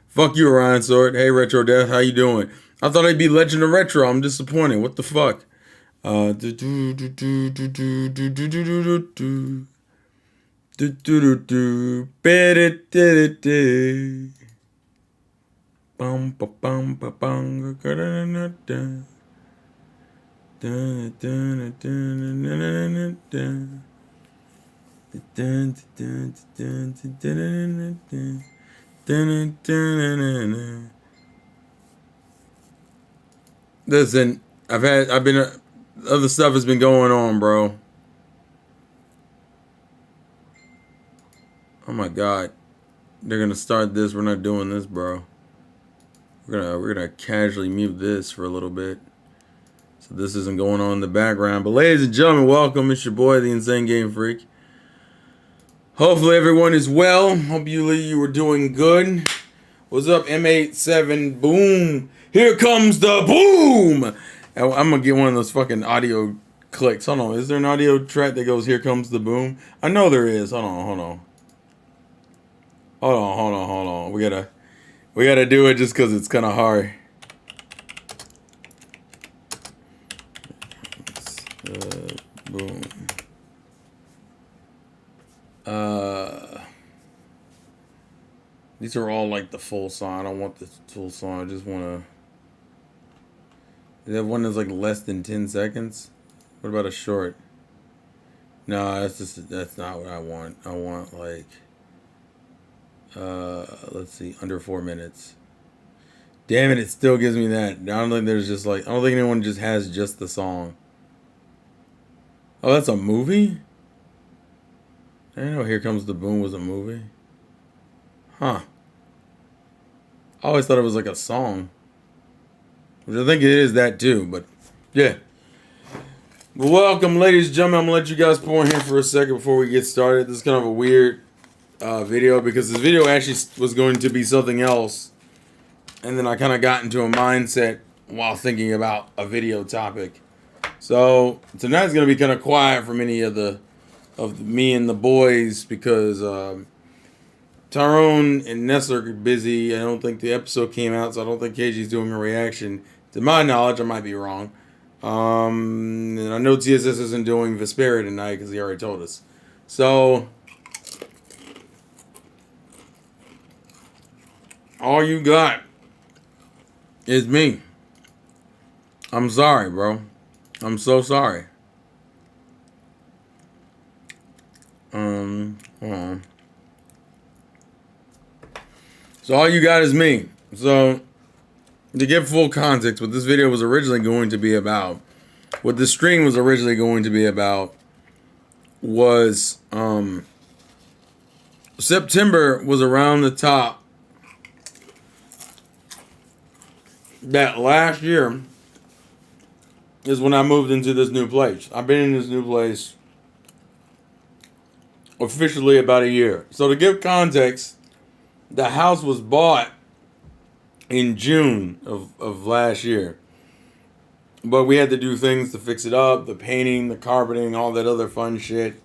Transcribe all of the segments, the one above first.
Fuck you, Ryan Sword. Hey, Retro Death, how you doing? I thought I'd be Legend of Retro. I'm disappointed. What the fuck? Listen, other stuff has been going on, bro. Oh my god. They're gonna start this. We're not doing this, bro. We're gonna casually mute this for a little bit. So this isn't going on in the background. But ladies and gentlemen, welcome. It's your boy, the Insane Game Freak. Hopefully everyone is well. Hope you were doing good. What's up, M87? Boom. Here comes the boom. I'm gonna get one of those fucking audio clicks. Hold on. Is there an audio track that goes, here comes the boom? I know there is. Hold on. We gotta do it just because it's kind of hard. Boom. These are all like the full song. I don't want the full song. I just want to. Is that one that's like less than 10 seconds? What about a short? No, that's not what I want. I want like. Let's see, under 4 minutes. Damn it! It still gives me that. I don't think anyone just has just the song. Oh, that's a movie? I didn't know Here Comes the Boom was a movie. Huh. I always thought it was like a song. Which I think it is that too, but yeah. Well, welcome, ladies and gentlemen. I'm going to let you guys pour in here for a second before we get started. This is kind of a weird video because this video actually was going to be something else. And then I kind of got into a mindset while thinking about a video topic. So tonight's going to be kind of quiet for many of me and the boys because Tyrone and Ness are busy. I don't think the episode came out, so I don't think KG's doing a reaction. To my knowledge, I might be wrong. And I know TSS isn't doing Vesperia tonight because he already told us. So all you got is me. I'm sorry, bro. I'm so sorry. Hold on. So all you got is me. So to give full context, what this video was originally going to be about, what this stream was originally going to be about was September was around the top that last year is when I moved into this new place. I've been in this new place officially about a year. So to give context, the house was bought in June of last year. But we had to do things to fix it up, the painting, the carpeting, all that other fun shit,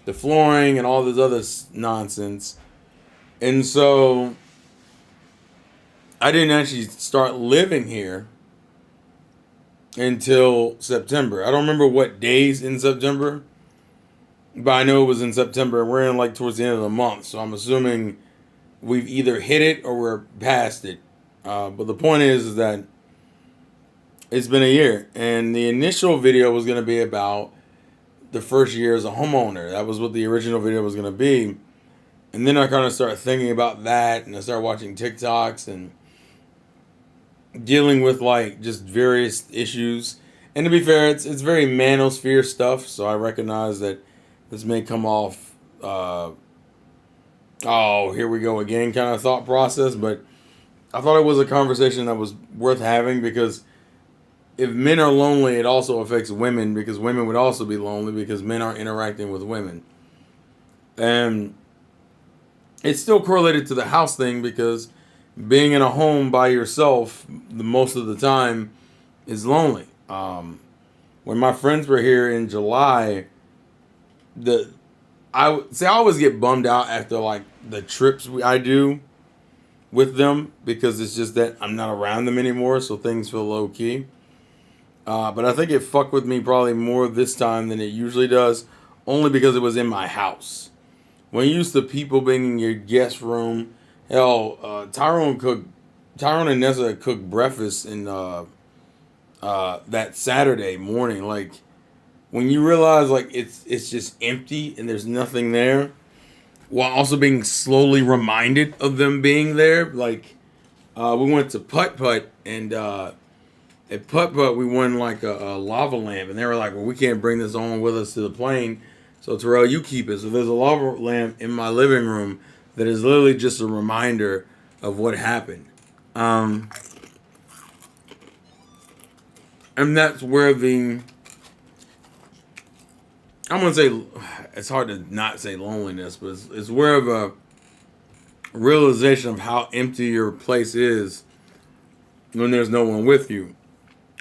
the flooring, and all this other nonsense. And so I didn't actually start living here until September. I don't remember what days in September, but I know it was in September. We're in like towards the end of the month, so I'm assuming we've either hit it or we're past it. But the point is that it's been a year, and the initial video was going to be about the first year as a homeowner. That was what the original video was going to be. And then I kind of started thinking about that, and I started watching TikToks and dealing with like just various issues. And to be fair, it's very Manosphere stuff, so I recognize that this may come off, oh, here we go again kind of thought process, but I thought it was a conversation that was worth having because if men are lonely, it also affects women because women would also be lonely because men aren't interacting with women. And it's still correlated to the house thing because being in a home by yourself the most of the time is lonely. When my friends were here in July, I always get bummed out after like the trips I do with them because it's just that I'm not around them anymore, so things feel low key. But I think it fucked with me probably more this time than it usually does, only because it was in my house. When you're used to people being in your guest room, hell, Tyrone and Nessa cooked breakfast in that Saturday morning. Like when you realize like it's just empty and there's nothing there, while also being slowly reminded of them being there. Like we went to Putt Putt and at Putt Putt we won like a lava lamp, and they were like, "Well, we can't bring this on with us to the plane, so Terrell, you keep it." So there's a lava lamp in my living room that is literally just a reminder of what happened. And that's where I'm gonna say it's hard to not say loneliness, but it's where of a realization of how empty your place is when there's no one with you,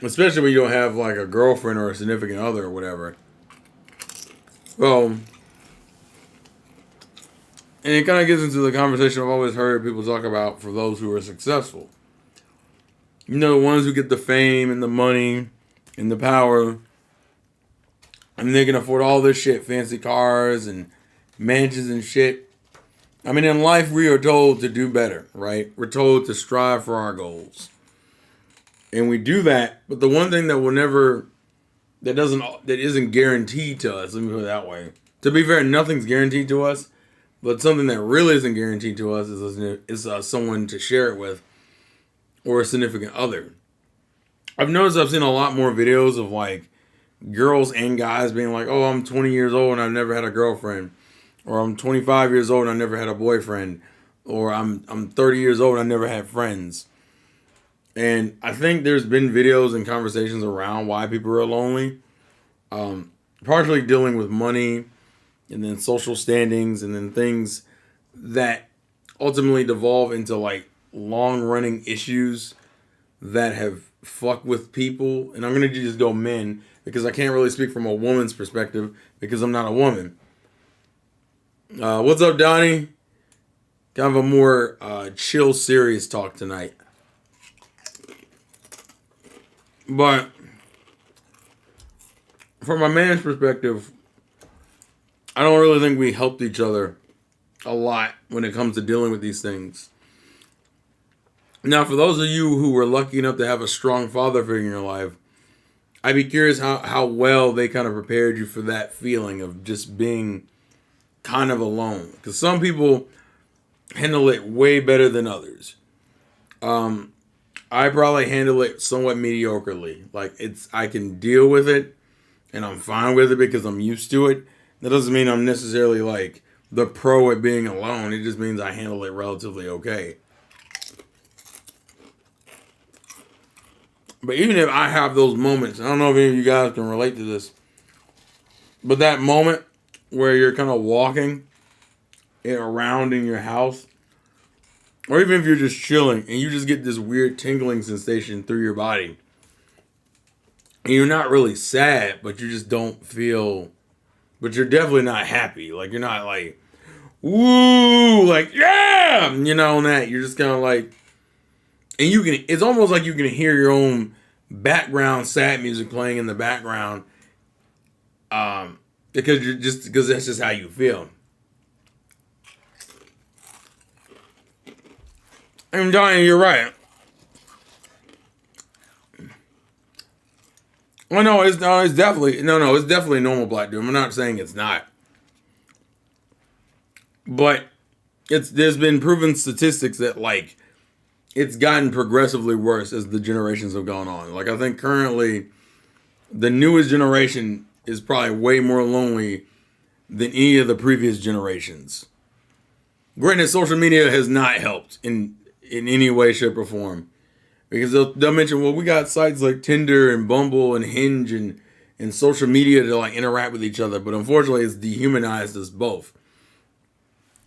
especially when you don't have like a girlfriend or a significant other or whatever. Well, and it kind of gets into the conversation I've always heard people talk about for those who are successful. You know, the ones who get the fame and the money and the power, and they can afford all this shit, fancy cars and mansions and shit. I mean, in life, we are told to do better, right? We're told to strive for our goals. And we do that, but the one thing that will never, that isn't guaranteed to us, let me put it that way. To be fair, nothing's guaranteed to us, but something that really isn't guaranteed to us is someone to share it with or a significant other. I've noticed I've seen a lot more videos of like girls and guys being like, "Oh, I'm 20 years old and I've never had a girlfriend," or "I'm 25 years old and I never had a boyfriend," or I'm 30 years old and I never had friends." And I think there's been videos and conversations around why people are lonely, partially dealing with money, and then social standings, and then things that ultimately devolve into like long running issues that have fucked with people. And I'm gonna just go men because I can't really speak from a woman's perspective because I'm not a woman. What's up, Donnie? Kind of a more chill, serious talk tonight. But from a man's perspective, I don't really think we helped each other a lot when it comes to dealing with these things. Now, for those of you who were lucky enough to have a strong father figure in your life, I'd be curious how well they kind of prepared you for that feeling of just being kind of alone. Because some people handle it way better than others. I probably handle it somewhat mediocrely. Like I can deal with it and I'm fine with it because I'm used to it. That doesn't mean I'm necessarily like the pro at being alone. It just means I handle it relatively okay. But even if I have those moments, I don't know if any of you guys can relate to this, but that moment where you're kind of walking around in your house, or even if you're just chilling and you just get this weird tingling sensation through your body, and you're not really sad, but you just don't feel, but you're definitely not happy. Like you're not like, woo, like, yeah, you know, and that you're just kind of like, and it's almost like you can hear your own background sad music playing in the background, because that's just how you feel. I'm telling you, you're right. Oh no, it's definitely it's definitely a normal black dude. I'm not saying it's not, but there's been proven statistics that like it's gotten progressively worse as the generations have gone on. Like I think currently the newest generation is probably way more lonely than any of the previous generations. Granted, social media has not helped in any way, shape, or form. Because they'll mention, well, we got sites like Tinder and Bumble and Hinge and social media to like interact with each other. But unfortunately, it's dehumanized us both.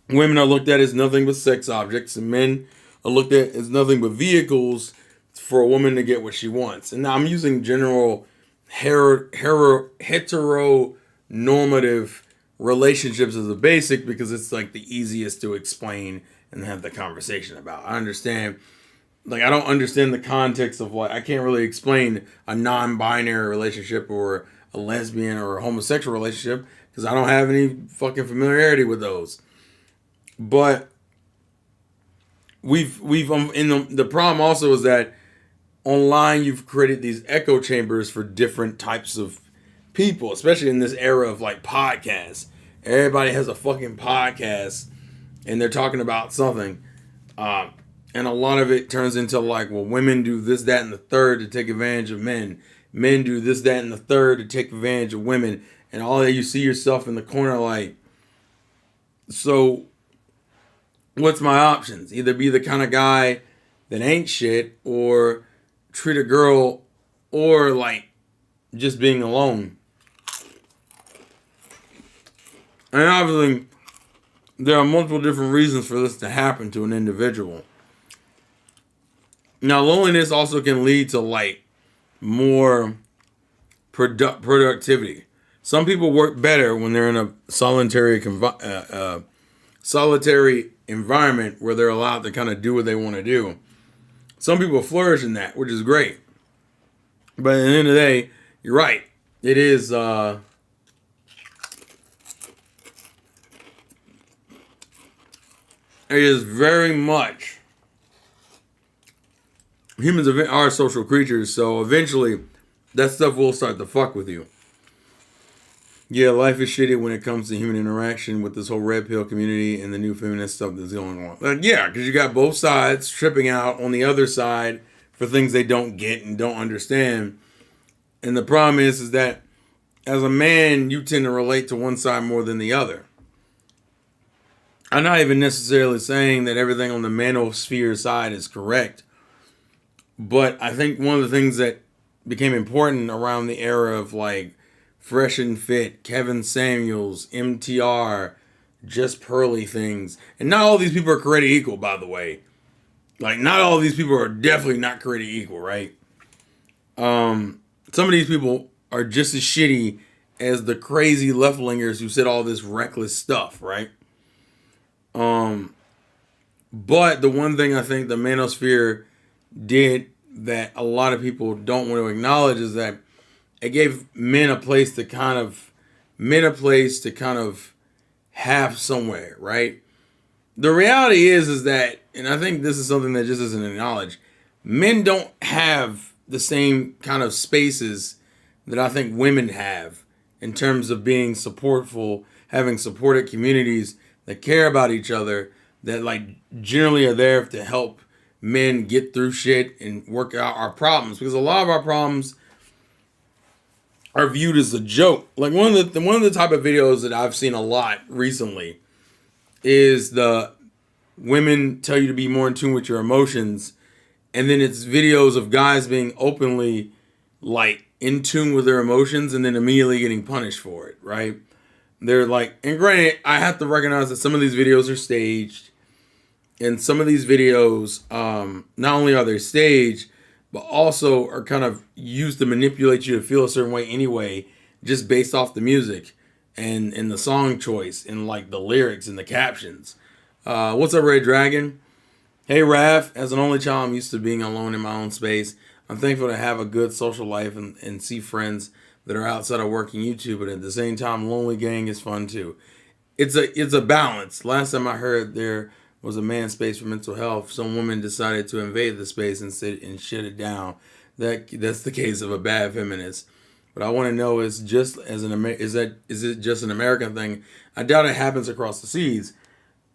Women are looked at as nothing but sex objects, and men are looked at as nothing but vehicles for a woman to get what she wants. And now I'm using general heteronormative relationships as a basic because it's like the easiest to explain and have the conversation about. I understand. Like, I don't understand the context of I can't really explain a non-binary relationship or a lesbian or a homosexual relationship because I don't have any fucking familiarity with those. But we've in the problem also is that online you've created these echo chambers for different types of people, especially in this era of like podcasts. Everybody has a fucking podcast and they're talking about something. And a lot of it turns into like, well, women do this, that, and the third to take advantage of men. Men do this, that, and the third to take advantage of women. And all that you see yourself in the corner like, so what's my options? Either be the kind of guy that ain't shit or treat a girl or like just being alone. And obviously, there are multiple different reasons for this to happen to an individual. Now, loneliness also can lead to like more productivity. Some people work better when they're in a solitary environment where they're allowed to kind of do what they want to do. Some people flourish in that, which is great. But at the end of the day, you're right. It is very much. Humans are social creatures, so eventually that stuff will start to fuck with you. Yeah, life is shitty when it comes to human interaction with this whole red pill community and the new feminist stuff that's going on. Yeah, because you got both sides tripping out on the other side for things they don't get and don't understand. And the problem is that as a man, you tend to relate to one side more than the other. I'm not even necessarily saying that everything on the Manosphere side is correct. But I think one of the things that became important around the era of like Fresh and Fit, Kevin Samuels, MTR, Just Pearly things. And not all these people are created equal, by the way. Like, not all these people are definitely not created equal, right? Some of these people are just as shitty as the crazy left-wingers who said all this reckless stuff, right? But the one thing I think the Manosphere did that a lot of people don't want to acknowledge is that it gave men a place to kind of have somewhere, right? The reality is that, and I think this is something that just isn't acknowledged, men don't have the same kind of spaces that I think women have in terms of being supportful, having supported communities that care about each other, that like generally are there to help men get through shit and work out our problems, because a lot of our problems are viewed as a joke. Like one of the type of videos that I've seen a lot recently is the women tell you to be more in tune with your emotions, and then it's videos of guys being openly like in tune with their emotions and then immediately getting punished for it, right? They're like, and granted, I have to recognize that some of these videos are staged. And some of these videos, not only are they staged, but also are kind of used to manipulate you to feel a certain way anyway, just based off the music and the song choice and like the lyrics and the captions. What's up, Red Dragon? Hey, Raph. As an only child, I'm used to being alone in my own space. I'm thankful to have a good social life and see friends that are outside of work and YouTube, but at the same time, Lonely Gang is fun too. It's a balance. Last time I heard, there was a man's space for mental health. Some woman decided to invade the space and sit and shut it down. That's the case of a bad feminist. But I want to know is just as an is it just an American thing? I doubt it happens across the seas.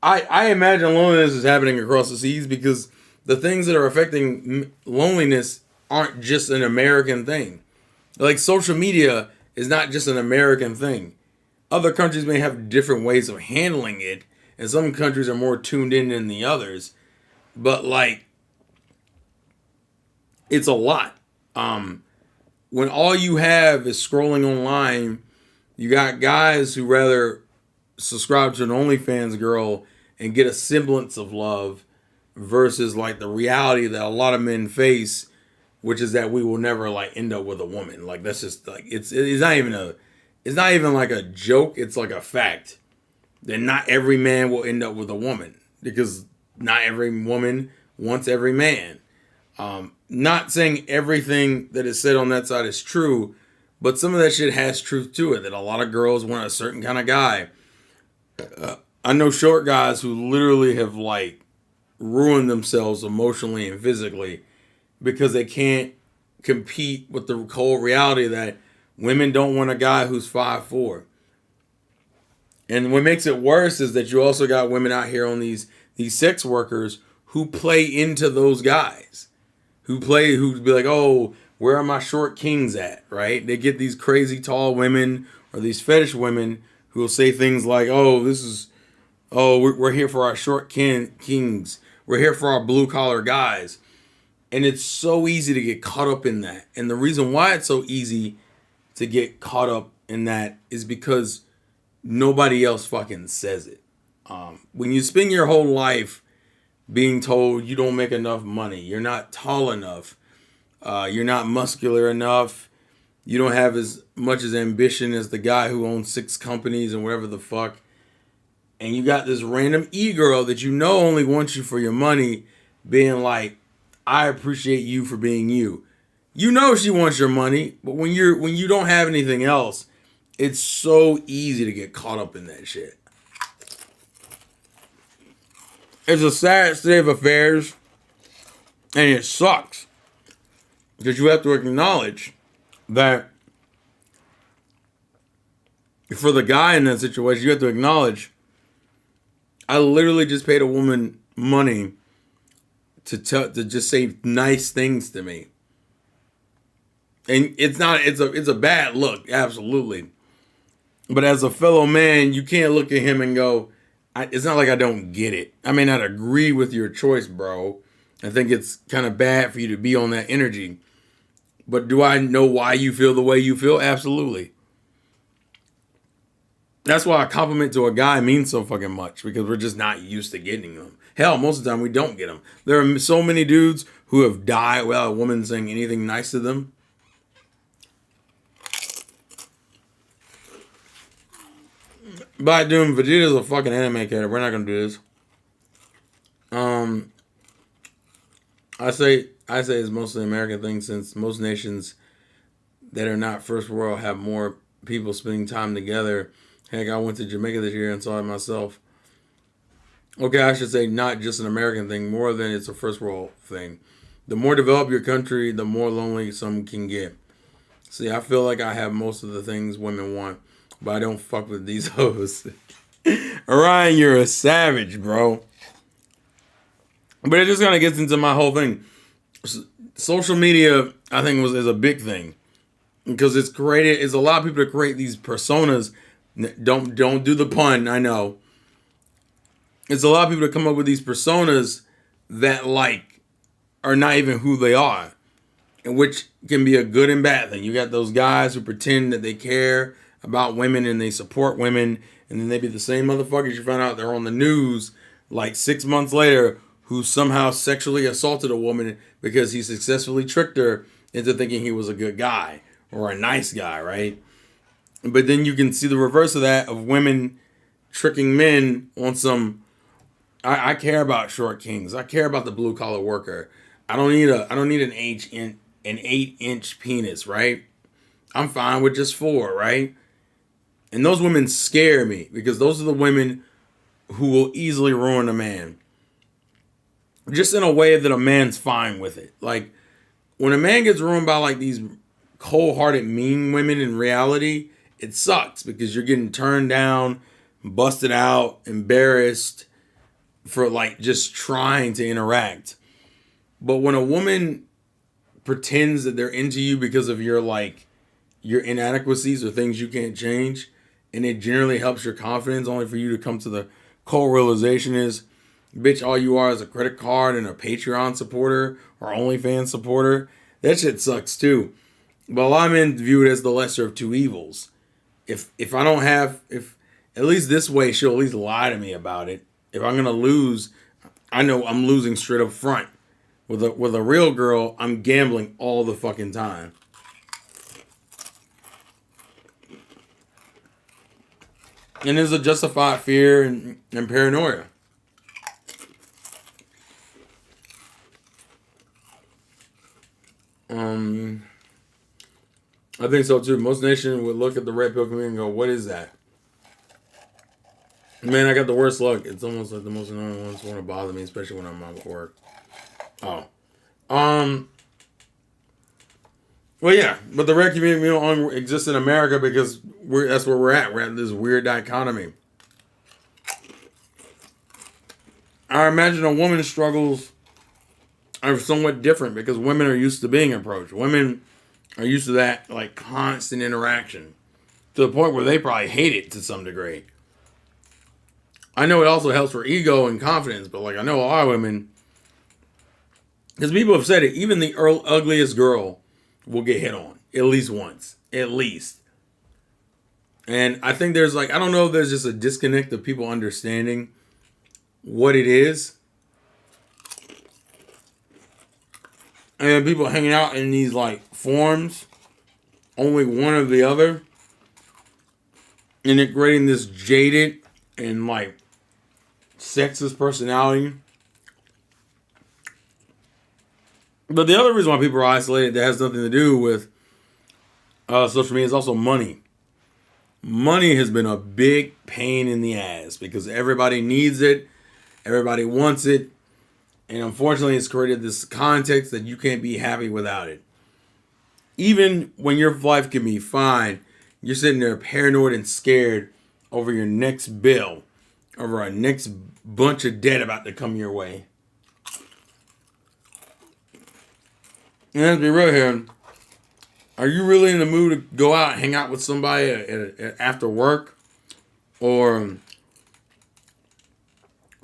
I imagine loneliness is happening across the seas because the things that are affecting loneliness aren't just an American thing. Like social media is not just an American thing. Other countries may have different ways of handling it, and some countries are more tuned in than the others. But like, it's a lot. When all you have is scrolling online, you got guys who rather subscribe to an OnlyFans girl and get a semblance of love versus like the reality that a lot of men face, which is that we will never like end up with a woman. Like that's just like it's not even like a joke. It's like a fact that not every man will end up with a woman because not every woman wants every man. Not saying everything that is said on that side is true, but some of that shit has truth to it. That a lot of girls want a certain kind of guy. I know short guys who literally have like ruined themselves emotionally and physically because they can't compete with the cold reality that women don't want a guy who's 5'4". And what makes it worse is that you also got women out here on these sex workers who play into those guys. Who be like, oh, where are my short kings at, right? They get these crazy tall women or these fetish women who will say things like, oh, we're here for our short kings. We're here for our blue collar guys. And it's so easy to get caught up in that. And the reason why it's so easy to get caught up in that is because nobody else fucking says it. When you spend your whole life being told you don't make enough money, you're not tall enough, you're not muscular enough, you don't have as much as ambition as the guy who owns 6 companies and whatever the fuck, and you got this random e-girl that you know only wants you for your money being like, I appreciate you for being you. You know she wants your money, but when you don't have anything else, it's so easy to get caught up in that shit. It's a sad state of affairs, and it sucks. Because you have to acknowledge that for the guy in that situation, you have to acknowledge I literally just paid a woman money to just say nice things to me. And it's a bad look, absolutely. But as a fellow man, you can't look at him and go, it's not like I don't get it. I may not agree with your choice, bro. I think it's kind of bad for you to be on that energy. But do I know why you feel the way you feel? Absolutely. That's why a compliment to a guy means so fucking much, because we're just not used to getting them. Hell, most of the time we don't get them. There are so many dudes who have died without a woman saying anything nice to them. But dude, Vegeta's a fucking anime character. We're not gonna do this. I say it's mostly an American thing, since most nations that are not first world have more people spending time together. Heck, I went to Jamaica this year and saw it myself. Okay, I should say not just an American thing, more than it's a first world thing. The more developed your country, the more lonely some can get. See, I feel like I have most of the things women want, but I don't fuck with these hoes. Orion, you're a savage, bro. But it just kind of gets into my whole thing. Social media, I think, is a big thing, because it's a lot of people to create these personas. Don't do the pun, I know. It's a lot of people to come up with these personas that like are not even who they are, and which can be a good and bad thing. You got those guys who pretend that they care about women and they support women, and then they be the same motherfuckers you find out they're on the news like 6 months later, who somehow sexually assaulted a woman because he successfully tricked her into thinking he was a good guy or a nice guy, right? But then you can see the reverse of that, of women tricking men on some, I care about short kings. I care about the blue collar worker. I don't need an 8-inch penis, right? I'm fine with just 4, right? And those women scare me, because those are the women who will easily ruin a man. just in a way that a man's fine with it. Like, when a man gets ruined by like these cold-hearted, mean women in reality, it sucks because you're getting turned down, busted out, embarrassed for like just trying to interact. But when a woman pretends that they're into you because of your inadequacies or things you can't change, and it generally helps your confidence, only for you to come to the cold realization is, bitch, all you are is a credit card and a Patreon supporter or OnlyFans supporter. That shit sucks too. But a lot of men view it as the lesser of two evils. If I don't have, if at least this way, she'll at least lie to me about it. If I'm gonna lose, I know I'm losing straight up front. With a real girl, I'm gambling all the fucking time. And there's a justified fear and paranoia. I think so too. Most nations would look at the red pill community and go, "What is that?" Man, I got the worst luck. It's almost like the most annoying ones want to bother me, especially when I'm at work. Oh, well, yeah, but the red community only exists in America because that's where we're at. We're at this weird dichotomy. I imagine a woman's struggles are somewhat different because women are used to being approached. Women are used to that like constant interaction to the point where they probably hate it to some degree. I know it also helps for ego and confidence, but like I know a lot of women, because people have said it, even the ugliest girl will get hit on at least once, at least. And I think there's like, I don't know if there's just a disconnect of people understanding what it is. And people hanging out in these like forms, only one or the other, and it creating this jaded and like sexist personality. But the other reason why people are isolated that has nothing to do with social media is also money. Money has been a big pain in the ass because everybody needs it, everybody wants it, and unfortunately it's created this context that you can't be happy without it. Even when your life can be fine, you're sitting there paranoid and scared over your next bill, over a next bunch of debt about to come your way. And let's be real here. Are you really in the mood to go out and hang out with somebody after work? Or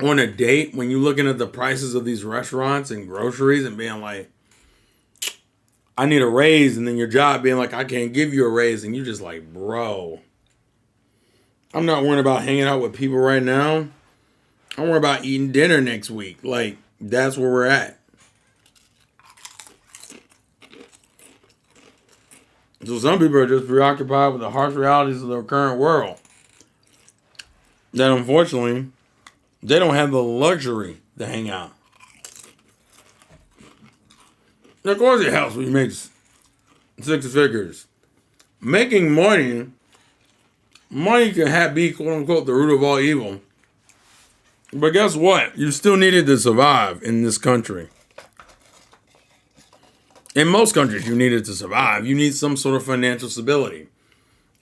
on a date when you're looking at the prices of these restaurants and groceries and being like, I need a raise, and then your job being like, I can't give you a raise, and you're just like, bro, I'm not worrying about hanging out with people right now. I'm worried about eating dinner next week. Like, that's where we're at. So some people are just preoccupied with the harsh realities of their current world. That unfortunately, they don't have the luxury to hang out. And of course it helps when you make six figures. Making money can be quote unquote the root of all evil. But guess what? You still needed to survive in this country. In most countries, you needed to survive. You need some sort of financial stability.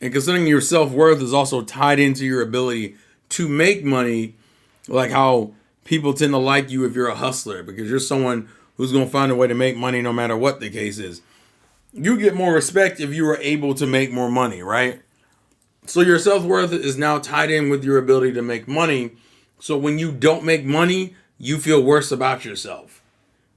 And considering your self-worth is also tied into your ability to make money, like how people tend to like you if you're a hustler, because you're someone who's going to find a way to make money no matter what the case is. You get more respect if you are able to make more money, right? So your self-worth is now tied in with your ability to make money. So when you don't make money, you feel worse about yourself,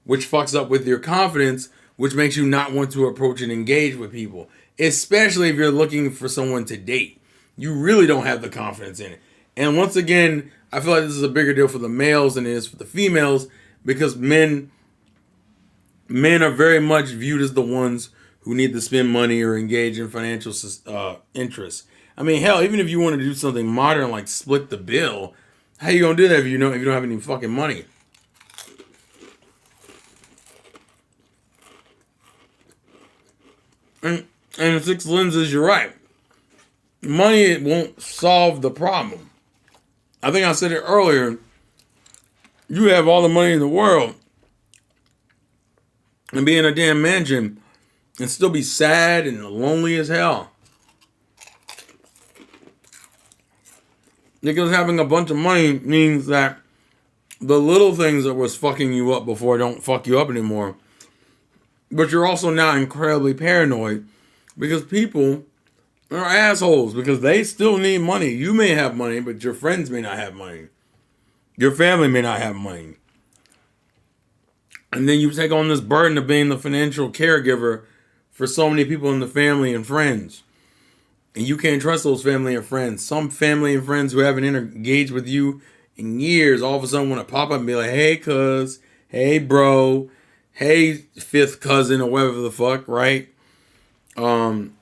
which fucks up with your confidence, which makes you not want to approach and engage with people, especially if you're looking for someone to date. You really don't have the confidence in it. And once again, I feel like this is a bigger deal for the males than it is for the females, because men are very much viewed as the ones who need to spend money or engage in financial interests. I mean, hell, even if you want to do something modern like split the bill, how you gonna do that if you don't have any fucking money? And in six lenses, you're right. Money won't solve the problem. I think I said it earlier. You have all the money in the world and be in a damn mansion and still be sad and lonely as hell. Because having a bunch of money means that the little things that was fucking you up before don't fuck you up anymore. But you're also now incredibly paranoid because people are assholes because they still need money. You may have money, but your friends may not have money. Your family may not have money. And then you take on this burden of being the financial caregiver for so many people in the family and friends. And you can't trust those family and friends. Some family and friends who haven't engaged with you in years all of a sudden want to pop up and be like, hey, cuz, hey, bro, hey, fifth cousin, or whatever the fuck, right? And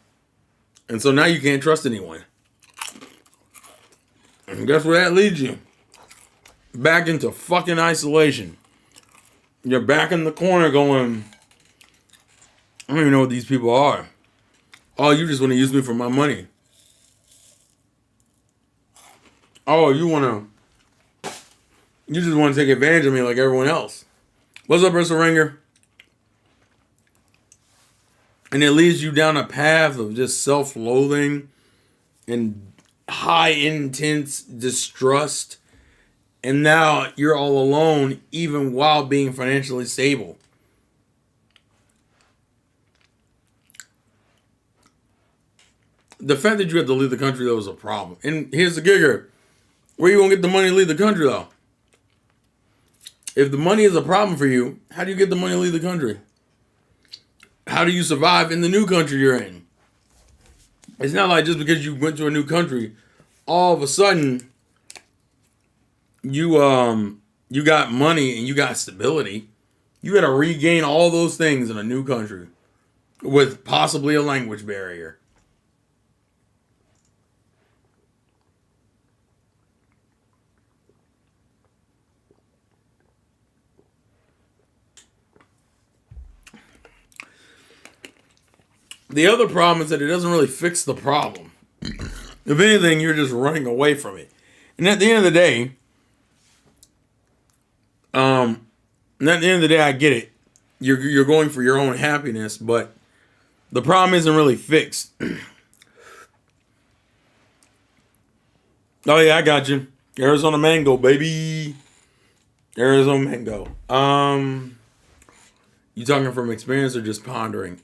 so now you can't trust anyone. And guess where that leads you? Back into fucking isolation. You're back in the corner going, I don't even know what these people are. Oh, you just want to use me for my money. Oh, you just want to take advantage of me like everyone else. What's up, Bristol Ringer? And it leads you down a path of just self-loathing and high intense distrust. And now you're all alone even while being financially stable. The fact that you had to leave the country, though, was a problem. And here's the kicker. Where you going to get the money to leave the country, though? If the money is a problem for you, how do you get the money to leave the country? How do you survive in the new country you're in? It's not like just because you went to a new country, all of a sudden you got money and you got stability. You got to regain all those things in a new country with possibly a language barrier. The other problem is that it doesn't really fix the problem. If anything, you're just running away from it. And at the end of the day, I get it. You're going for your own happiness, but the problem isn't really fixed. Oh yeah, I got you. Arizona mango, baby. Arizona mango. You talking from experience or just pondering?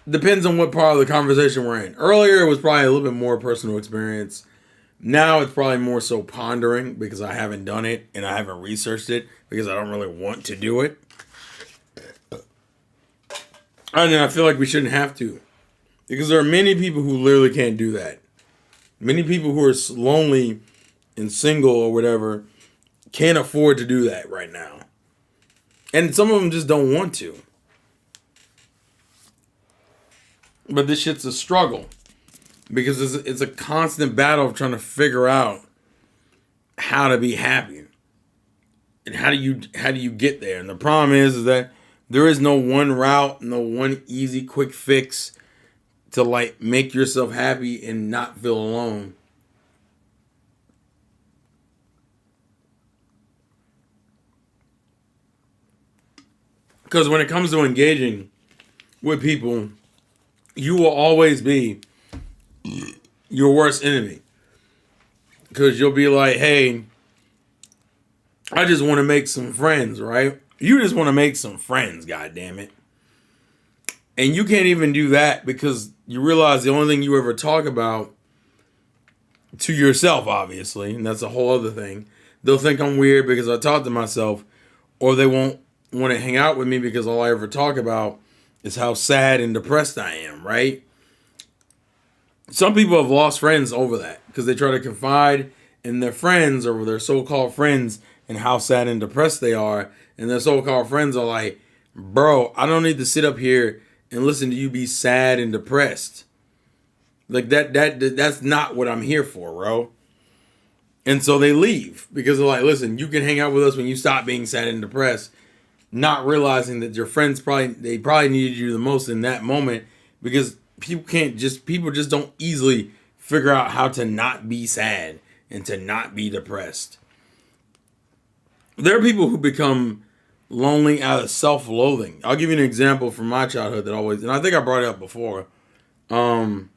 Depends on what part of the conversation we're in. Earlier, it was probably a little bit more personal experience. Now it's probably more so pondering because I haven't done it and I haven't researched it because I don't really want to do it. And I feel like we shouldn't have to because there are many people who literally can't do that. Many people who are lonely and single or whatever can't afford to do that right now. And some of them just don't want to. But this shit's a struggle because it's a constant battle of trying to figure out how to be happy and how do you get there. And the problem is that there is no one route, no one easy quick fix to like make yourself happy and not feel alone. Because when it comes to engaging with people, you will always be your worst enemy. Because you'll be like, hey, I just want to make some friends, right? You just want to make some friends, goddammit. And you can't even do that because you realize the only thing you ever talk about to yourself, obviously, and that's a whole other thing. They'll think I'm weird because I talk to myself, or they won't want to hang out with me because all I ever talk about is how sad and depressed I am, right? Some people have lost friends over that because they try to confide in their friends or their so-called friends and how sad and depressed they are. And their so-called friends are like, bro, I don't need to sit up here and listen to you be sad and depressed. Like that's not what I'm here for, bro. And so they leave because they're like, listen, you can hang out with us when you stop being sad and depressed. Not realizing that your friends probably needed you the most in that moment because people just don't easily figure out how to not be sad and to not be depressed. There are people who become lonely out of self-loathing. I'll give you an example from my childhood that always, and I think I brought it up before, um,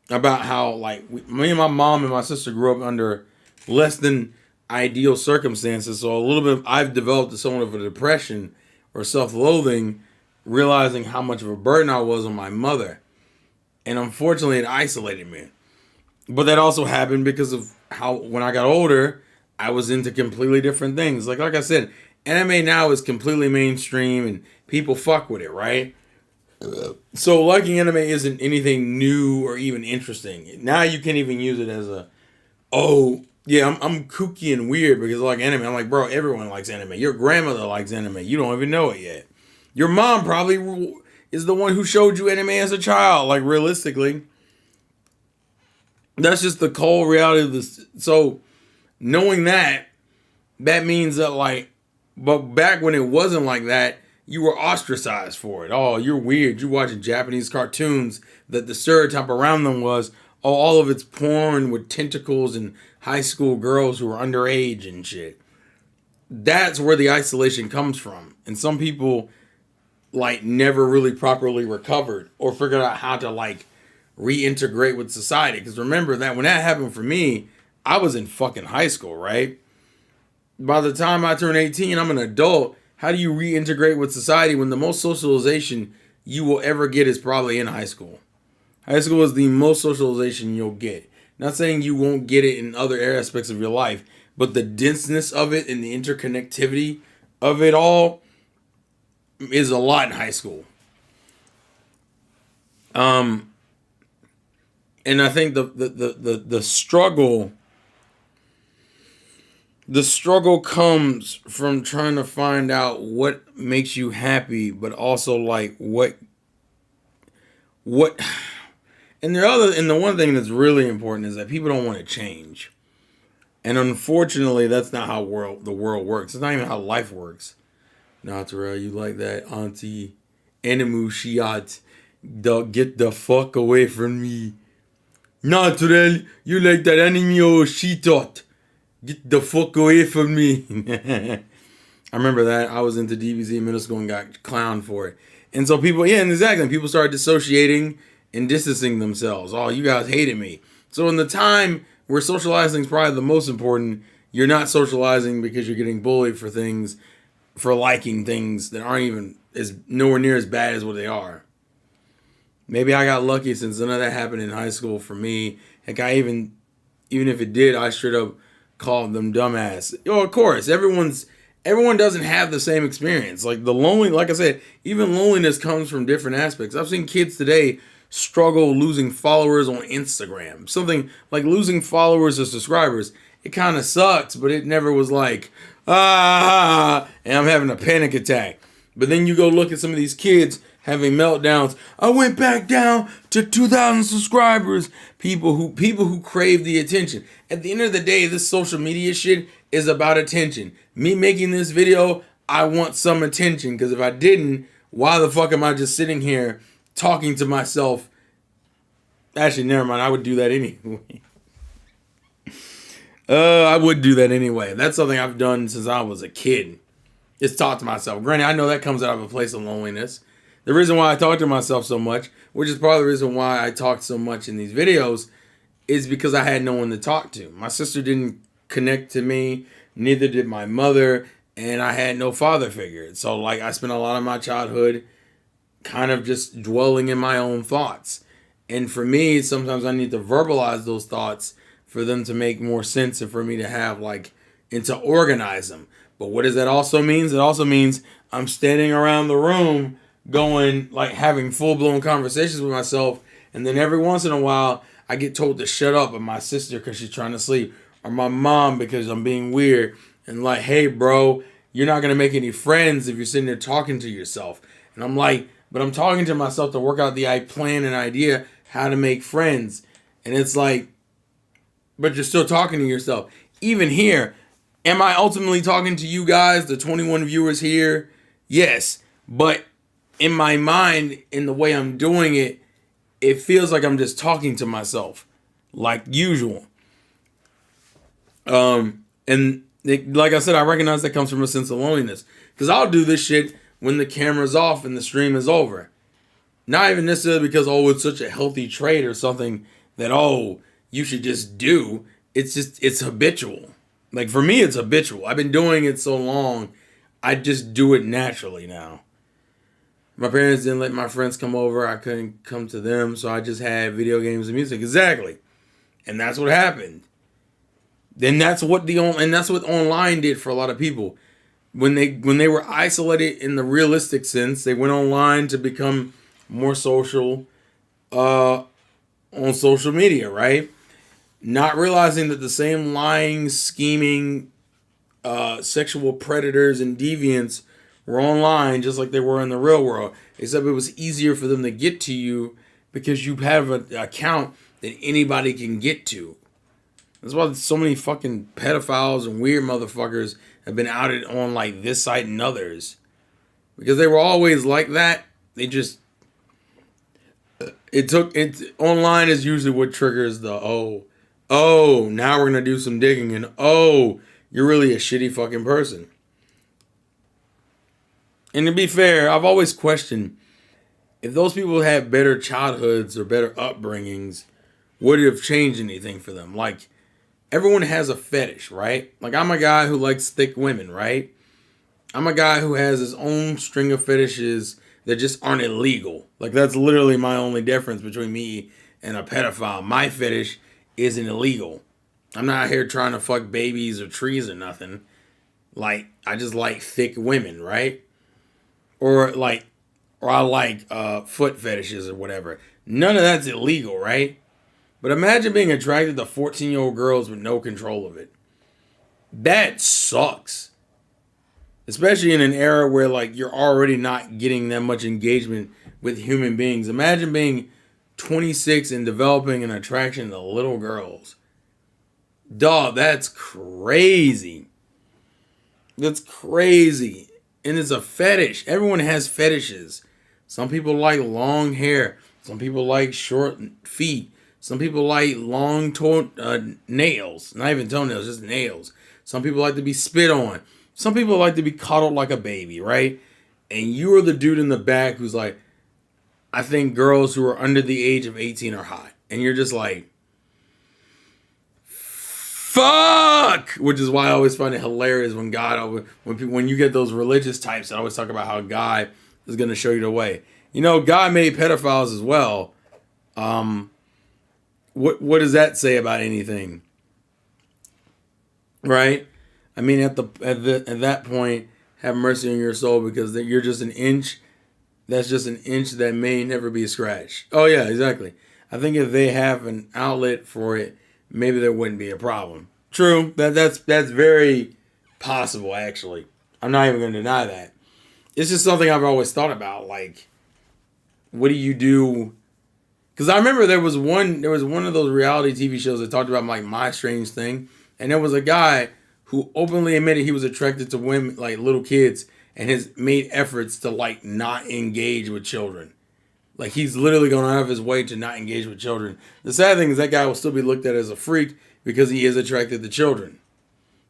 about how like me and my mom and my sister grew up under less than ideal circumstances. So a little bit, I've developed somewhat of a depression or self-loathing, realizing how much of a burden I was on my mother, and unfortunately, it isolated me. But that also happened because of how when I got older, I was into completely different things. Like I said, anime now is completely mainstream and people fuck with it, right? So liking anime isn't anything new or even interesting. Now you can't even use it as a, oh yeah, I'm kooky and weird because I like anime. I'm like, bro, everyone likes anime. Your grandmother likes anime. You don't even know it yet. Your mom probably is the one who showed you anime as a child. Like realistically, that's just the cold reality of this. So knowing that, that means that like, but back when it wasn't like that, you were ostracized for it. Oh, you're weird. You watching Japanese cartoons that the stereotype around them was, oh, all of it's porn with tentacles and high school girls who are underage and shit. That's where the isolation comes from. And some people like never really properly recovered or figured out how to like reintegrate with society. Because remember that when that happened for me, I was in fucking high school, right? By the time I turn 18, I'm an adult. How do you reintegrate with society when the most socialization you will ever get is probably in high school? High school is the most socialization you'll get. Not saying you won't get it in other aspects of your life, but the denseness of it and the interconnectivity of it all is a lot in high school. Um, and I think the struggle, the struggle comes from trying to find out what makes you happy, but also like what and the one thing that's really important is that people don't want to change. And unfortunately, that's not how the world works. It's not even how life works. Naturel, you like that, Auntie Animu Shiat. Get the fuck away from me. Naturel, you like that anime or shitot. Get the fuck away from me. I remember that. I was into DBZ in middle school and got clowned for it. And so people, yeah, and exactly. People started dissociating and distancing themselves. Oh, you guys hated me. So in the time where socializing is probably the most important, you're not socializing because you're getting bullied for things, for liking things that aren't even as nowhere near as bad as what they are. Maybe I got lucky since none of that happened in high school for me. Heck, even if it did, I straight up called them dumbass. Yo, of course, everyone doesn't have the same experience. Like the lonely, like I said, even loneliness comes from different aspects. I've seen kids today struggle losing followers on Instagram. Something like losing followers or subscribers. It kind of sucks, but it never was like, and I'm having a panic attack. But then you go look at some of these kids having meltdowns. I went back down to 2,000 subscribers. People who crave the attention. At the end of the day, this social media shit is about attention. Me making this video, I want some attention, because if I didn't, why the fuck am I just sitting here talking to myself? Actually, never mind. I would do that anyway. I would do that anyway. That's something I've done since I was a kid. Is talk to myself. Granted, I know that comes out of a place of loneliness. The reason why I talk to myself so much, which is part of the reason why I talk so much in these videos, is because I had no one to talk to. My sister didn't connect to me, neither did my mother, and I had no father figure. So like I spent a lot of my childhood kind of just dwelling in my own thoughts. And for me, sometimes I need to verbalize those thoughts for them to make more sense and for me to have like, and to organize them. But what does that also mean? It also means I'm standing around the room going, like having full-blown conversations with myself. And then every once in a while, I get told to shut up by my sister because she's trying to sleep. Or my mom because I'm being weird. And like, hey, bro, you're not going to make any friends if you're sitting there talking to yourself. And I'm like, but I'm talking to myself to work out the plan and idea how to make friends. And it's like, but you're still talking to yourself. Even here, am I ultimately talking to you guys, the 21 viewers here? Yes. But in my mind, in the way I'm doing it, it feels like I'm just talking to myself, like usual. And like I said, I recognize that comes from a sense of loneliness. Because I'll do this shit when the camera's off and the stream is over. Not even necessarily because, oh, it's such a healthy trait or something that, oh, you should just do. It's habitual. Like for me, it's habitual. I've been doing it so long, I just do it naturally now. My parents didn't let my friends come over. I couldn't come to them, so I just had video games and music. Exactly. And that's what happened. Then that's what online did for a lot of people. When they were isolated in the realistic sense, they went online to become more social on social media, right? Not realizing that the same lying, scheming, sexual predators and deviants were online just like they were in the real world. Except it was easier for them to get to you because you have an account that anybody can get to. That's why so many fucking pedophiles and weird motherfuckers have been outed on like this site and others. Because they were always like that. They just online is usually what triggers the now we're gonna do some digging and you're really a shitty fucking person. And to be fair, I've always questioned if those people had better childhoods or better upbringings, would it have changed anything for them? Like, everyone has a fetish, right? Like, I'm a guy who likes thick women, right? I'm a guy who has his own string of fetishes that just aren't illegal. Like, that's literally my only difference between me and a pedophile. My fetish isn't illegal. I'm not here trying to fuck babies or trees or nothing. Like, I just like thick women, right? Or I like foot fetishes or whatever. None of that's illegal, right? But imagine being attracted to 14-year-old girls with no control of it. That sucks. Especially in an era where like you're already not getting that much engagement with human beings. Imagine being 26 and developing an attraction to little girls. Dog, that's crazy. That's crazy. And it's a fetish. Everyone has fetishes. Some people like long hair. Some people like short feet. Some people like long nails. Not even toenails, just nails. Some people like to be spit on. Some people like to be coddled like a baby, right? And you are the dude in the back who's like, I think girls who are under the age of 18 are hot. And you're just like, fuck! Which is why I always find it hilarious when you get those religious types that always talk about how God is going to show you the way. You know, God made pedophiles as well. What does that say about anything? Right? I mean, at that point, have mercy on your soul because you're just an inch. That's just an inch that may never be scratched. Oh yeah, exactly. I think if they have an outlet for it, maybe there wouldn't be a problem. True. That's very possible, actually. I'm not even going to deny that. It's just something I've always thought about. Like, what do you do? Because I remember there was one of those reality TV shows that talked about like My Strange Thing, and there was a guy who openly admitted he was attracted to women, like little kids, and has made efforts to like not engage with children. Like he's literally going out of his way to not engage with children. The sad thing is that guy will still be looked at as a freak because he is attracted to children.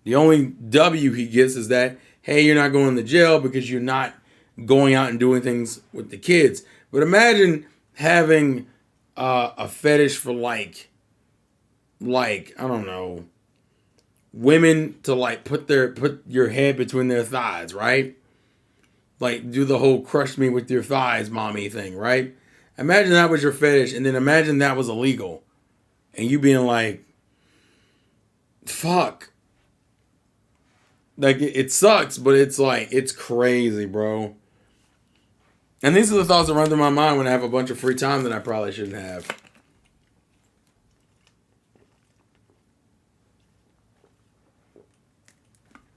The only W he gets is that, hey, you're not going to jail because you're not going out and doing things with the kids. But imagine having a fetish for like I don't know, women to like put your head between their thighs, right? Like do the whole crush me with your thighs mommy thing, right? Imagine that was your fetish, and then imagine that was illegal. And you being like, fuck. Like, it sucks, but it's like, it's crazy, bro. And these are the thoughts that run through my mind when I have a bunch of free time that I probably shouldn't have.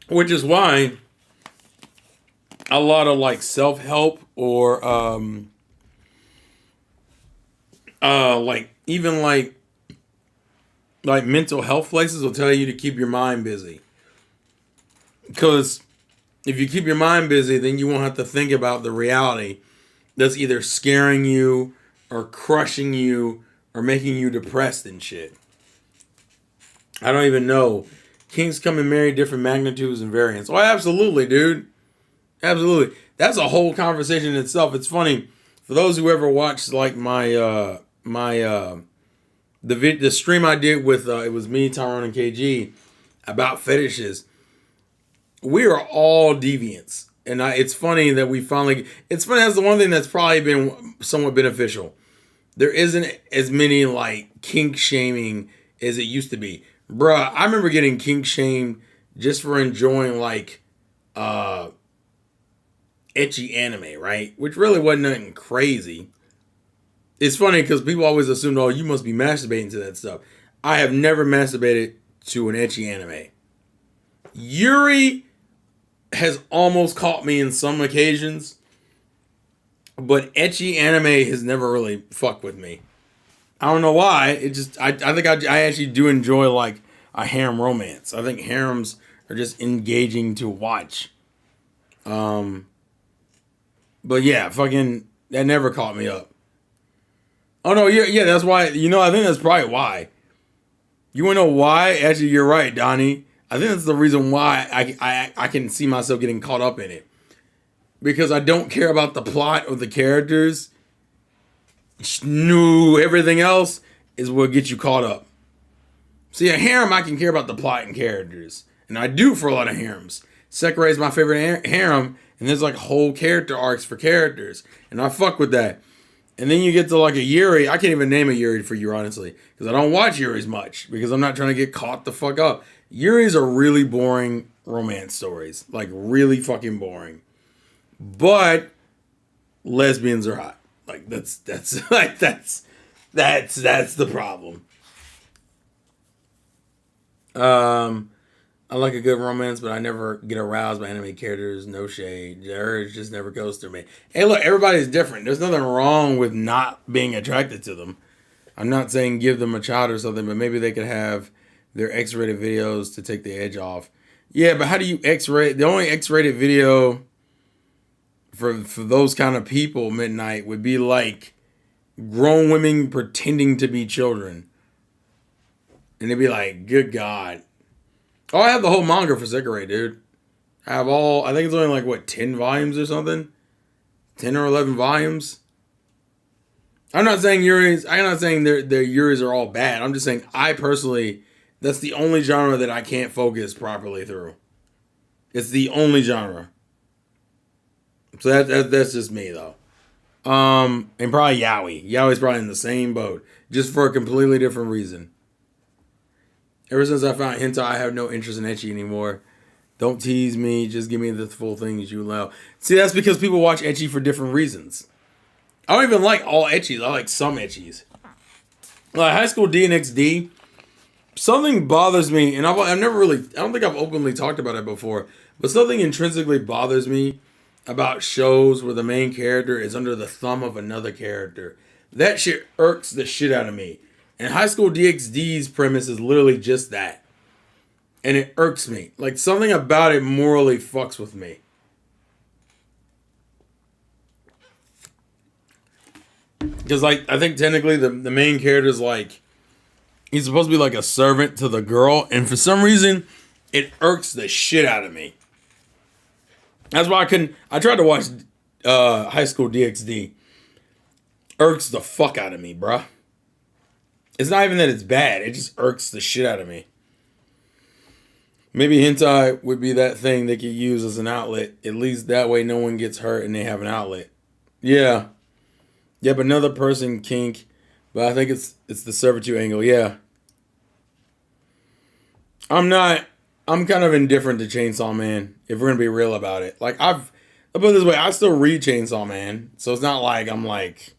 Which is why a lot of like self-help or like even like mental health places will tell you to keep your mind busy. Because if you keep your mind busy, then you won't have to think about the reality that's either scaring you or crushing you or making you depressed and shit. I don't even know Kinks come in many different magnitudes and variants. Oh, absolutely, dude. Absolutely. That's a whole conversation in itself. It's funny for those who ever watched like the stream I did with it was me, Tyrone, and KG about fetishes. We are all deviants, and it's funny that we finally. It's funny. That's the one thing that's probably been somewhat beneficial. There isn't as many like kink shaming as it used to be. Bruh, I remember getting kink shamed just for enjoying like ecchi anime, right? Which really wasn't nothing crazy. It's funny because people always assume, oh, you must be masturbating to that stuff. I have never masturbated to an ecchi anime. Yuri has almost caught me in some occasions, but ecchi anime has never really fucked with me. I don't know why. It just I think I actually do enjoy like a harem romance. I think harems are just engaging to watch. But yeah, fucking that never caught me up. Oh no, yeah, that's why. I think that's probably why. You wanna know why? Actually, you're right, Donnie. I think that's the reason why I can see myself getting caught up in it. Because I don't care about the plot or the characters. No, everything else is what gets you caught up. See, a harem, I can care about the plot and characters. And I do for a lot of harems. Sekirei is my favorite harem, and there's like whole character arcs for characters. And I fuck with that. And then you get to like a Yuri. I can't even name a Yuri for you, honestly. Because I don't watch Yuris much. Because I'm not trying to get caught the fuck up. Yuris are really boring romance stories. Like, really fucking boring. But lesbians are hot. Like, that's like that's the problem. I like a good romance, but I never get aroused by anime characters. No shade. The urge just never goes through me. Hey, look, everybody's different. There's nothing wrong with not being attracted to them. I'm not saying give them a child or something, but maybe they could have their X-rated videos to take the edge off. Yeah, but how do you X-rate? The only X-rated video for those kind of people, Midnight, would be like grown women pretending to be children. And they'd be like, good God. Oh, I have the whole manga for Sekirei, dude. I think it's only like, what, 10 volumes or something? 10 or 11 volumes? I'm not saying their Yuris are all bad. I'm just saying I personally, that's the only genre that I can't focus properly through. It's the only genre. So that's just me, though. And probably Yaoi. Yaoi's probably in the same boat. Just for a completely different reason. Ever since I found hentai, I have no interest in ecchi anymore. Don't tease me. Just give me the full things you allow. See, that's because people watch ecchi for different reasons. I don't even like all ecchis. I like some ecchis. Like High School DxD, something bothers me, and I've never really, I don't think I've openly talked about it before, but something intrinsically bothers me about shows where the main character is under the thumb of another character. That shit irks the shit out of me. And High School DxD's premise is literally just that. And it irks me. Like, something about it morally fucks with me. Because, like, I think technically the main character is like, he's supposed to be like a servant to the girl. And for some reason, it irks the shit out of me. That's why I tried to watch High School DxD. Irks the fuck out of me, bruh. It's not even that it's bad. It just irks the shit out of me. Maybe hentai would be that thing they could use as an outlet. At least that way no one gets hurt and they have an outlet. Yeah. Yeah, but another person kink. But I think it's the servitude angle. Yeah. I'm kind of indifferent to Chainsaw Man, if we're going to be real about it. Like, I'll put it this way. I still read Chainsaw Man. So it's not like I'm like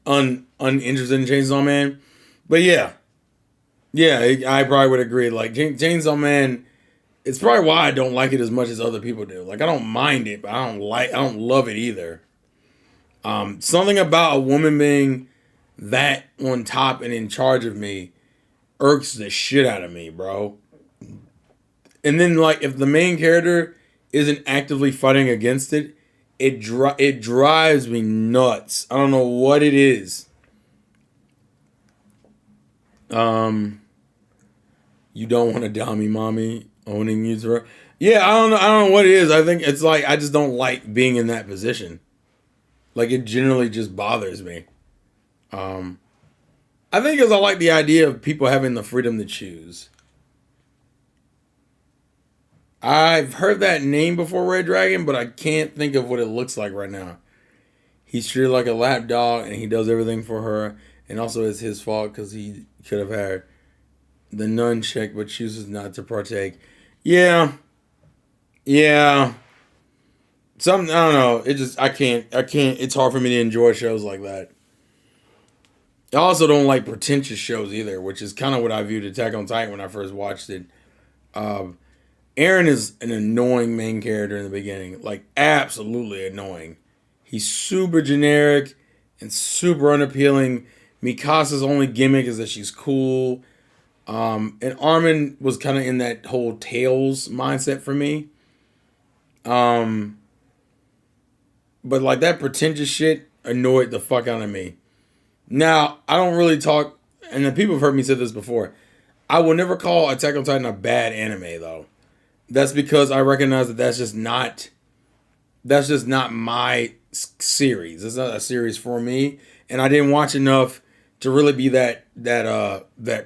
uninterested in Chainsaw Man. But yeah, I probably would agree. Like Chainsaw Man, it's probably why I don't like it as much as other people do. Like I don't mind it, but I don't love it either. Something about a woman being that on top and in charge of me irks the shit out of me, bro. And then like if the main character isn't actively fighting against it, it drives me nuts. I don't know what it is. You don't want a dummy mommy owning you to her. Yeah, I don't know what it is. I think it's like I just don't like being in that position. Like it generally just bothers me. Um, I think because I like the idea of people having the freedom to choose. I've heard that name before, Red Dragon, but I can't think of what it looks like right now. He's treated like a lap dog, and he does everything for her, and also it's his fault because he could have had the nun check, but chooses not to partake. Yeah, yeah. Some I don't know. It just I can't. It's hard for me to enjoy shows like that. I also don't like pretentious shows either, which is kind of what I viewed Attack on Titan when I first watched it. Um, Aaron is an annoying main character in the beginning, like absolutely annoying. He's super generic and super unappealing. Mikasa's only gimmick is that she's cool. And Armin was kind of in that whole Tails mindset for me. Um, but like that pretentious shit annoyed the fuck out of me. Now, I don't really talk, and the people have heard me say this before. I will never call Attack on Titan a bad anime, though. That's because I recognize that that's just not my series. It's not a series for me, and I didn't watch enough to really be that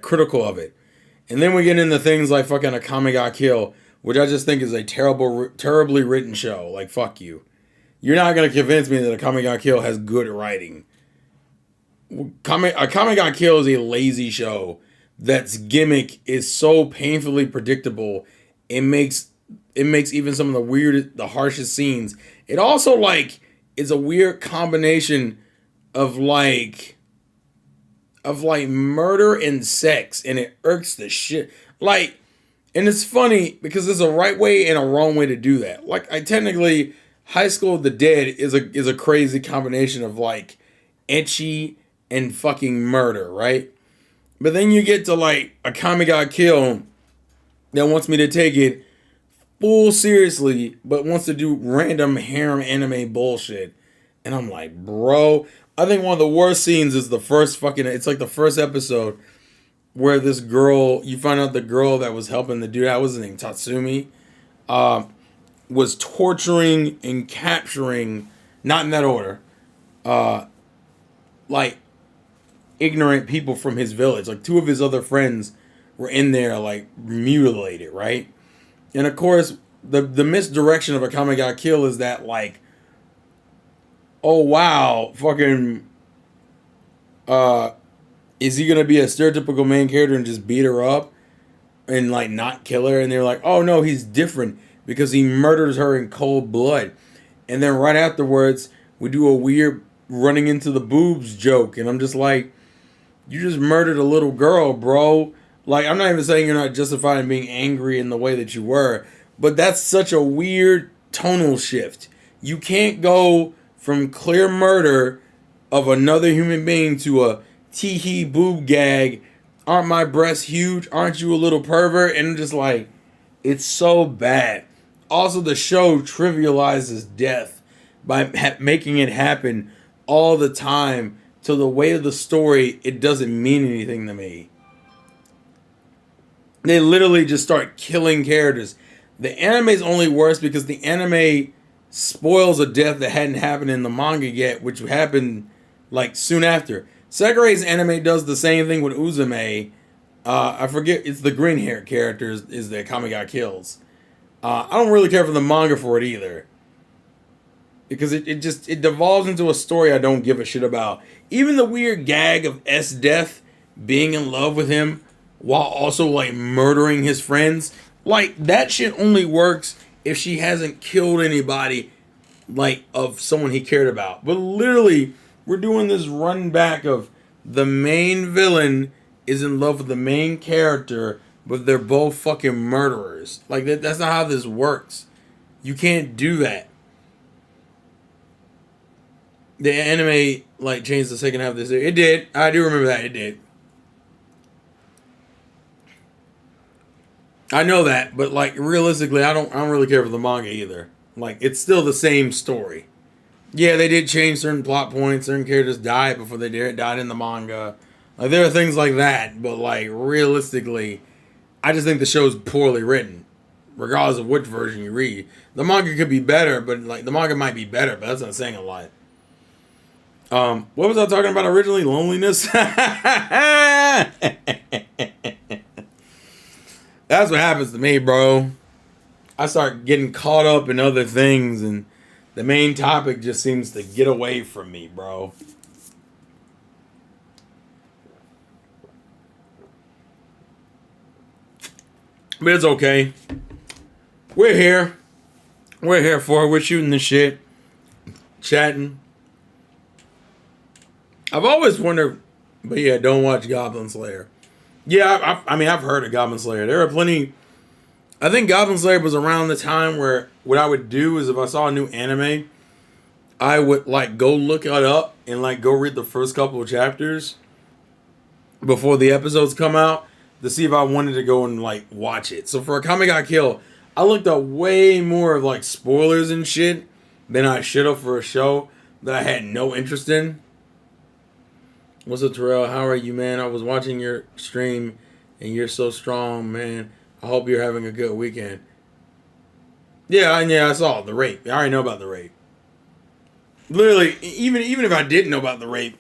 critical of it. And then we get into things like fucking Akame ga Kill, which I just think is a terribly written show. Like fuck you. You're not gonna convince me that Akame ga Kill has good writing. Akame ga Kill is a lazy show that's gimmick is so painfully predictable. It makes it makes even some of the harshest scenes. It also like is a weird combination of like murder and sex, and it irks the shit. Like, and it's funny because there's a right way and a wrong way to do that. Like, I technically High School of the Dead is a crazy combination of like etchy and fucking murder, right? But then you get to like a Akame ga Kill that wants me to take it full seriously, but wants to do random harem anime bullshit. And I'm like, bro, I think one of the worst scenes is the first fucking, it's like the first episode where this girl, you find out the girl that was helping the dude, that was his name, Tatsumi, uh, was torturing and capturing, not in that order, uh, like ignorant people from his village. Like two of his other friends were in there, like mutilated, right? And of course, the misdirection of Akame ga Kill is that like, oh wow, fucking, uh, is he gonna be a stereotypical main character and just beat her up and like not kill her? And they're like, oh no, he's different because he murders her in cold blood. And then right afterwards, we do a weird running into the boobs joke, and I'm just like, you just murdered a little girl, bro. Like, I'm not even saying you're not justified in being angry in the way that you were, but that's such a weird tonal shift. You can't go from clear murder of another human being to a tee hee boob gag. Aren't my breasts huge? Aren't you a little pervert? And I'm just like, it's so bad. Also, the show trivializes death by making it happen all the time. To the way of the story, it doesn't mean anything to me. They literally just start killing characters. The anime is only worse because the anime spoils a death that hadn't happened in the manga yet, which happened like soon after. Sakurai's anime does the same thing with Uzume. I forget, it's the green hair character is the Akame ga Kills. I don't really care for the manga for it either. Because it devolves into a story I don't give a shit about. Even the weird gag of S Death being in love with him while also like murdering his friends, like that shit only works if she hasn't killed anybody like of someone he cared about. But literally, we're doing this run back of the main villain is in love with the main character, but they're both fucking murderers. Like that's not how this works. You can't do that. The anime like changed the second half of this. It did. I do remember that. It did. I know that, but like realistically, I don't really care for the manga either. Like it's still the same story. Yeah, they did change certain plot points. Certain characters died before they died in the manga. Like there are things like that, but like realistically, I just think the show's poorly written, regardless of which version you read. The manga could be better, but like the manga might be better, but that's not saying a lot. What was I talking about originally? Loneliness. That's what happens to me, bro. I start getting caught up in other things, and the main topic just seems to get away from me, bro. But it's okay. We're here. We're here for it. We're shooting the shit. Chatting. I've always wondered, but yeah, don't watch Goblin Slayer. Yeah, I mean, I've heard of Goblin Slayer. There are plenty. I think Goblin Slayer was around the time where what I would do is if I saw a new anime, I would like go look it up and like go read the first couple of chapters before the episodes come out to see if I wanted to go and like watch it. So for Akame Got Killed, I looked up way more of like spoilers and shit than I should have for a show that I had no interest in. What's up, Terrell? How are you, man? I was watching your stream and you're so strong, man. I hope you're having a good weekend. Yeah, I saw the rape. I already know about the rape. Literally, even if I didn't know about the rape,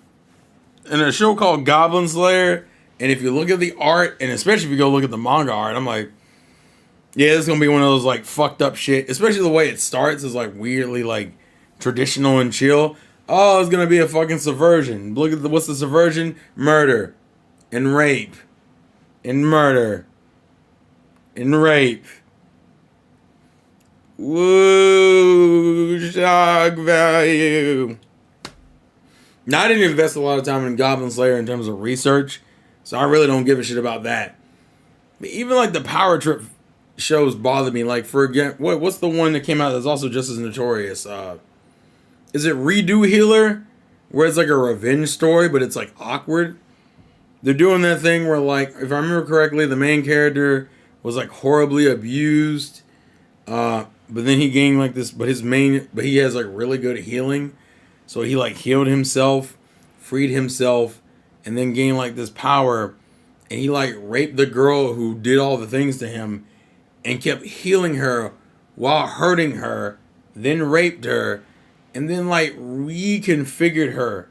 in a show called Goblin Slayer, and if you look at the art, and especially if you go look at the manga art, I'm like, yeah, this is gonna be one of those like fucked up shit. Especially the way it starts is like weirdly like traditional and chill. Oh, it's gonna be a fucking subversion. Look at what's the subversion? Murder, and rape, and murder, and rape. Woo, shock value. Now, I didn't invest a lot of time in Goblin Slayer in terms of research, so I really don't give a shit about that. But even like the power trip shows bother me. Like for again, what's the one that came out that's also just as notorious? Is it Redo Healer, where it's like a revenge story, but it's like awkward? They're doing that thing where like, if I remember correctly, the main character was like horribly abused. But then he gained like this, but he has like really good healing. So he like healed himself, freed himself, and then gained like this power. And he like raped the girl who did all the things to him and kept healing her while hurting her, then raped her, and then like reconfigured her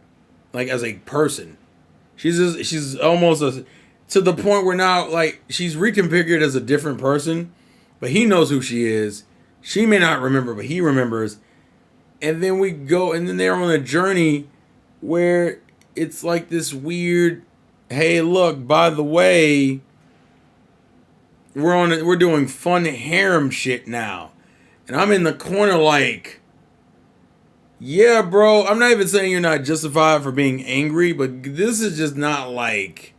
like as a person. She's almost to the point where now like she's reconfigured as a different person, but he knows who she is. She may not remember, but he remembers. And then we go, and then they're on a journey where it's like this weird, hey, look, by the way, we're doing fun harem shit now. And I'm in the corner like, yeah, bro, I'm not even saying you're not justified for being angry, but this is just not like,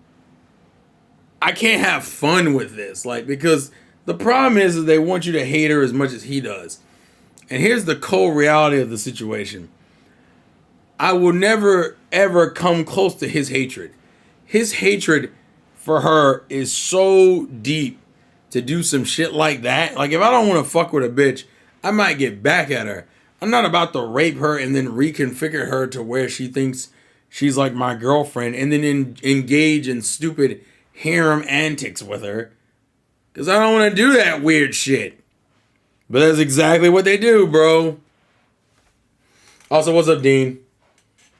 I can't have fun with this. Like, because the problem is that they want you to hate her as much as he does. And here's the cold reality of the situation. I will never, ever come close to his hatred. His hatred for her is so deep to do some shit like that. Like, if I don't want to fuck with a bitch, I might get back at her. I'm not about to rape her and then reconfigure her to where she thinks she's like my girlfriend and then engage in stupid harem antics with her. Because I don't want to do that weird shit. But that's exactly what they do, bro. Also, what's up, Dean?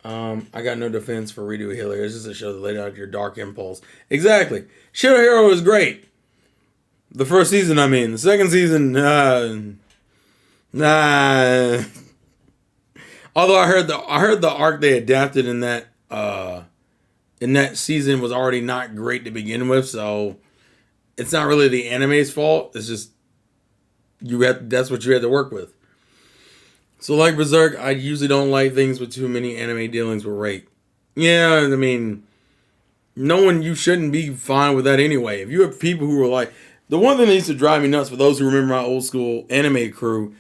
I got no defense for Redo Healer. It's just a show that laid out your dark impulse. Exactly. Shadow Hero is great. The first season, I mean. The second season, nah. Although I heard the arc they adapted in that season was already not great to begin with, so it's not really the anime's fault. It's just that's what you had to work with. So like Berserk, I usually don't like things with too many anime dealings with rape. Yeah, I mean, you shouldn't be fine with that anyway. If you have people who are like, the one thing that used to drive me nuts, for those who remember my old school anime crew,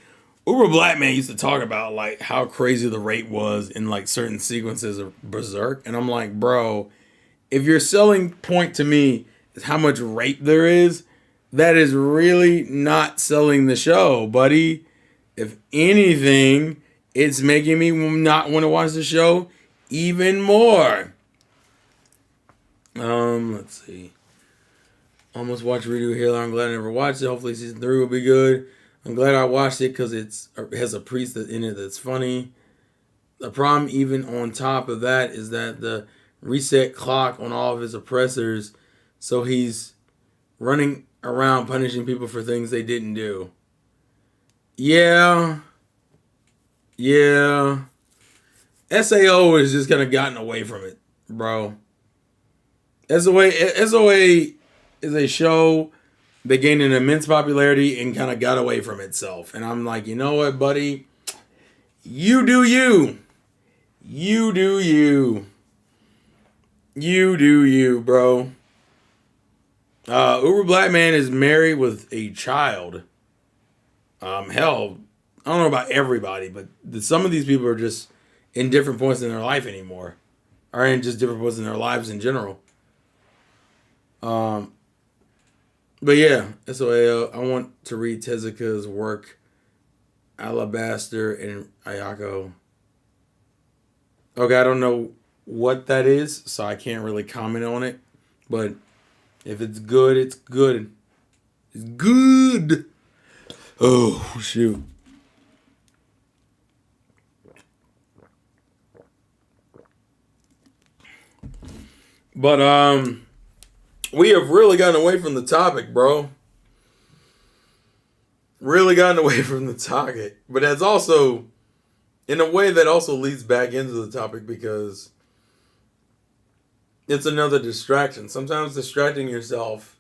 Uber Black Man used to talk about like how crazy the rape was in like certain sequences of Berserk. And I'm like, bro, if your selling point to me is how much rape there is, that is really not selling the show, buddy. If anything, it's making me not want to watch the show even more. Let's see. Almost watched Redo Healer. I'm glad I never watched it. Hopefully season 3 will be good. I'm glad I watched it because it has a priest in it that's funny. The problem, even on top of that, is that the reset clock on all of his oppressors, so he's running around punishing people for things they didn't do. Yeah, yeah. SAO has just kind of gotten away from it, bro. SOA is a show that gained an immense popularity and kind of got away from itself. And I'm like, you know what, buddy? You do you. You do you. You do you, bro. Uber Black Man is married with a child. Hell, I don't know about everybody, but some of these people are just in different points in their life anymore, or in just different points in their lives in general. But yeah, so I want to read Tezuka's work, Alabaster and Ayako. Okay, I don't know what that is, so I can't really comment on it. But if it's good, it's good. It's good. Oh, shoot. But we have really gotten away from the topic, bro. Really gotten away from the topic. But that's also, in a way, that also leads back into the topic because it's another distraction. Sometimes distracting yourself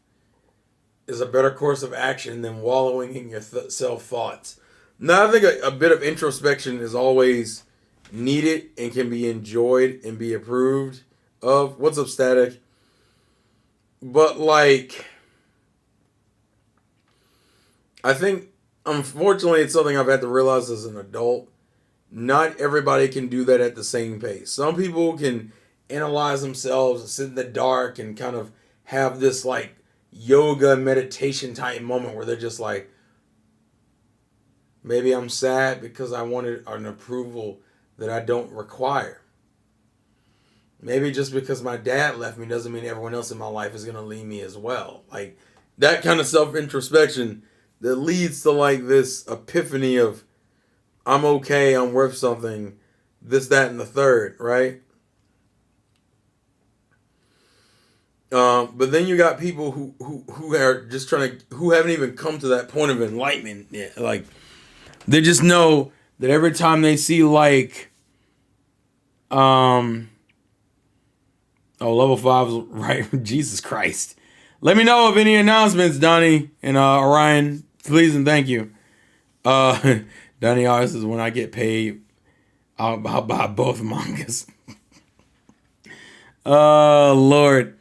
is a better course of action than wallowing in your self thoughts. Now, I think a bit of introspection is always needed and can be enjoyed and be approved of. What's up, Static? But, like, I think, unfortunately, it's something I've had to realize as an adult. Not everybody can do that at the same pace. Some people can analyze themselves and sit in the dark and kind of have this, like, yoga meditation type moment where they're just like, maybe I'm sad because I wanted an approval that I don't require. Maybe just because my dad left me doesn't mean everyone else in my life is going to leave me as well. Like, that kind of self-introspection that leads to, like, this epiphany of, I'm okay, I'm worth something, this, that, and the third, right? But then you got people who are just who haven't even come to that point of enlightenment yet. Like, they just know that every time they see, like, level 5's right. Jesus Christ. Let me know of any announcements, Donnie and Orion. Please and thank you. Donnie always says, when I get paid, I'll buy both mangas. Lord.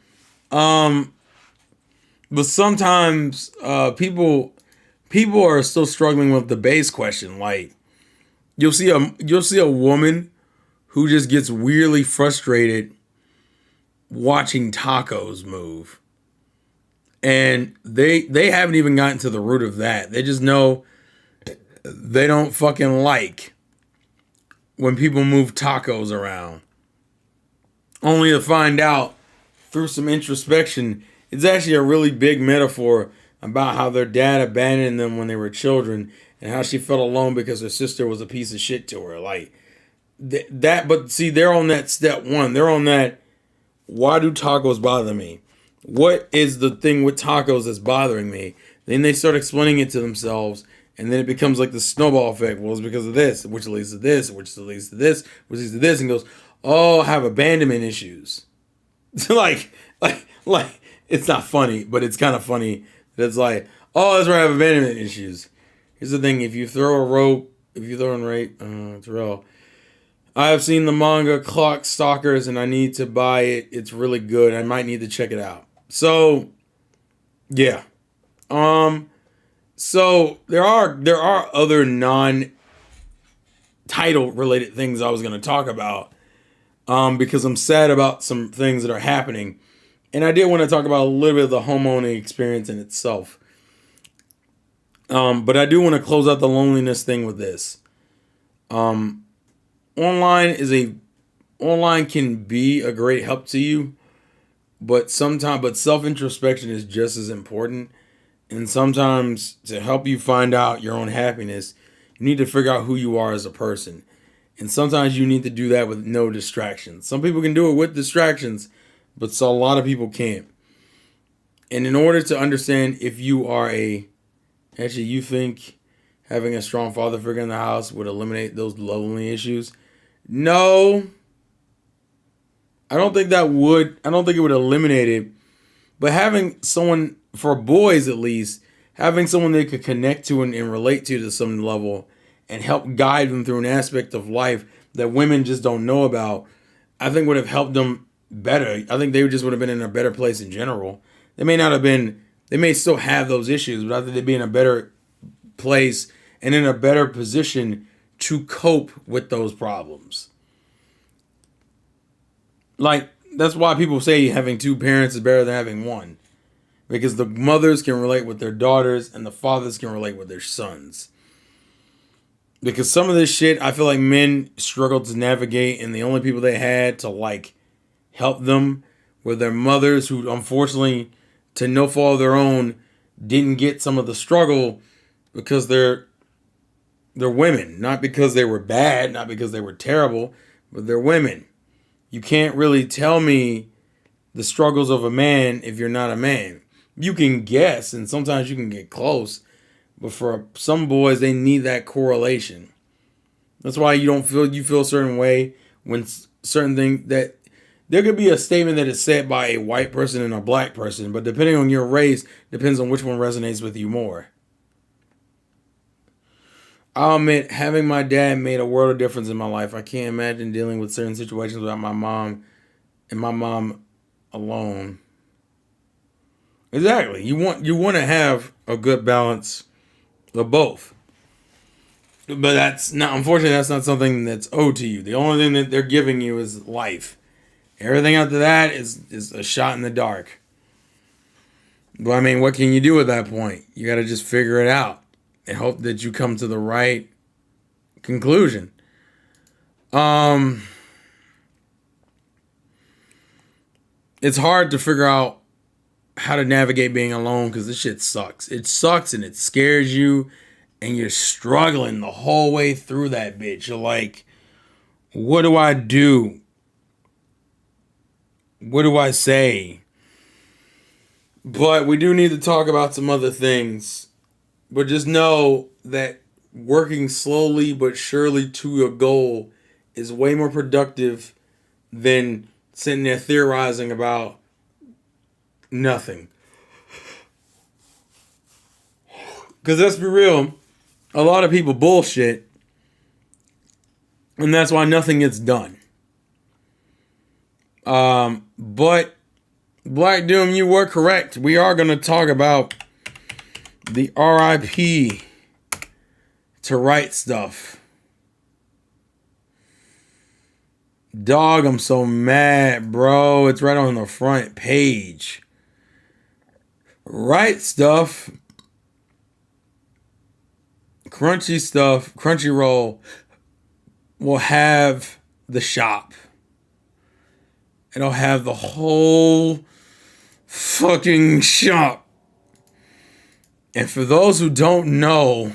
But sometimes people are still struggling with the base question. Like, you'll see a woman who just gets weirdly frustrated watching tacos move. And they haven't even gotten to the root of that. They just know they don't fucking like when people move tacos around. Only to find out through some introspection, it's actually a really big metaphor about how their dad abandoned them when they were children and how she felt alone because her sister was a piece of shit to her. Like, that, but see, they're on that step one. They're on that, why do tacos bother me? What is the thing with tacos that's bothering me? Then they start explaining it to themselves, and then it becomes like the snowball effect. Well, it's because of this, which leads to this, which leads to this, which leads to this, and goes, oh, I have abandonment issues. like, it's not funny, but it's kind of funny that it's like, oh, that's where I have abandonment issues. Here's the thing: if you throw in rape, Terrell. I have seen the manga Clock Stalkers, and I need to buy it. It's really good. I might need to check it out. So, yeah. So there are other non-title related things I was going to talk about. Because I'm sad about some things that are happening. And I did want to talk about a little bit of the homeowning experience in itself. But I do want to close out the loneliness thing with this. Online can be a great help to you. but self-introspection is just as important. And sometimes to help you find out your own happiness, you need to figure out who you are as a person. And sometimes you need to do that with no distractions. Some people can do it with distractions, but so a lot of people can't. And in order to understand if you are actually, you think having a strong father figure in the house would eliminate those lonely issues? No, I don't think that would. I don't think it would eliminate it. But having someone, for boys at least, having someone they could connect to and relate to some level and help guide them through an aspect of life that women just don't know about, I think would have helped them better. I think they just would have been in a better place in general. They may not have been, they may still have those issues, but I think they'd be in a better place and in a better position to cope with those problems. Like, that's why people say having two parents is better than having one. Because the mothers can relate with their daughters and the fathers can relate with their sons. Because some of this shit, I feel like men struggled to navigate, and the only people they had to, like, help them were their mothers, who, unfortunately, to no fault of their own, didn't get some of the struggle because they're women. Not because they were bad, not because they were terrible, but they're women. You can't really tell me the struggles of a man if you're not a man. You can guess, and sometimes you can get close, but for some boys, they need that correlation. That's why you feel a certain way when certain things that there could be a statement that is said by a white person and a black person, but depending on your race, depends on which one resonates with you more. I'll admit, having my dad made a world of difference in my life. I can't imagine dealing with certain situations without my mom and my mom alone. Exactly. You want to have a good balance of both. But unfortunately, that's not something that's owed to you. The only thing that they're giving you is life. Everything after that is a shot in the dark. But I mean, what can you do at that point? You got to just figure it out and hope that you come to the right conclusion. It's hard to figure out how to navigate being alone because this shit sucks. It sucks and it scares you, and you're struggling the whole way through that bitch. You're like, what do I do? What do I say? But we do need to talk about some other things. But just know that working slowly but surely to your goal is way more productive than sitting there theorizing about nothing. Because let's be real, a lot of people bullshit, and that's why nothing gets done. But Black Doom, you were correct. We are going to talk about the RIP to Right Stuff. Dog, I'm so mad, bro. It's right on the front page. Right Stuff, Crunchyroll will have the shop. It'll have the whole fucking shop. And for those who don't know,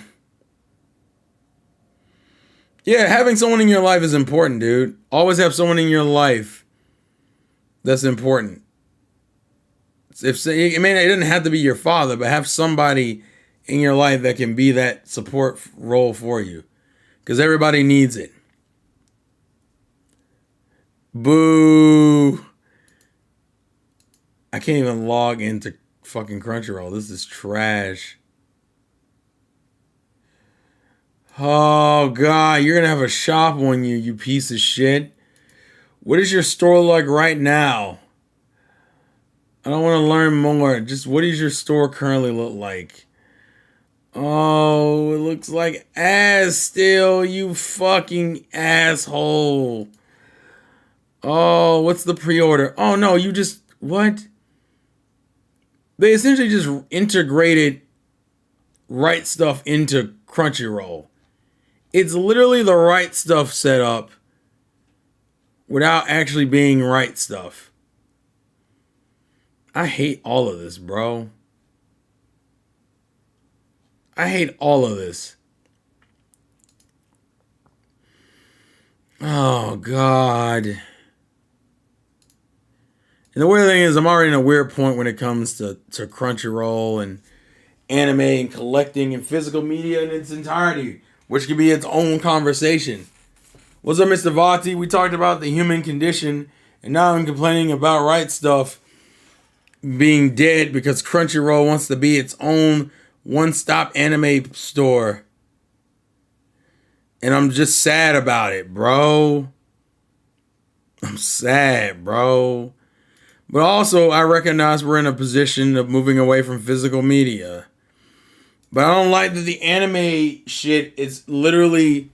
yeah, having someone in your life is important, dude. Always have someone in your life that's important. It doesn't have to be your father, but have somebody in your life that can be that support role for you. Because everybody needs it. Boo. I can't even log into fucking Crunchyroll. This is trash. Oh, God. You're going to have a shop on you, you piece of shit. What is your store like right now? I don't want to learn more. Just what does your store currently look like? Oh, it looks like ass still, you fucking asshole. Oh, what's the pre-order? Oh, no, you just... What? They essentially just integrated Right Stuff into Crunchyroll. It's literally the Right Stuff setup without actually being Right Stuff. I hate all of this, bro. I hate all of this. Oh, God. And the weird thing is, I'm already in a weird point when it comes to Crunchyroll and anime and collecting and physical media in its entirety, which could be its own conversation. What's up, Mr. Vati? We talked about the human condition, and now I'm complaining about Right Stuff being dead because Crunchyroll wants to be its own one-stop anime store. And I'm just sad about it, bro. I'm sad, bro. But also, I recognize we're in a position of moving away from physical media. But I don't like that the anime shit is literally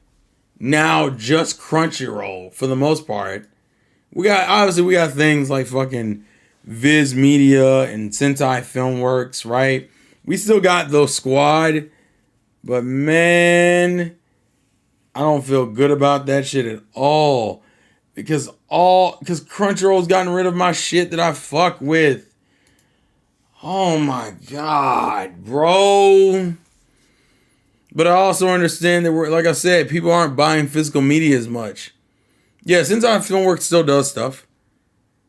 now just Crunchyroll for the most part. We got things like fucking Viz Media and Sentai Filmworks, right? We still got those Squad, but man, I don't feel good about that shit at all because Crunchyroll's gotten rid of my shit that I fuck with. Oh my god, bro. But I also understand that like I said, people aren't buying physical media as much. Yeah, Sentai Filmworks still does stuff.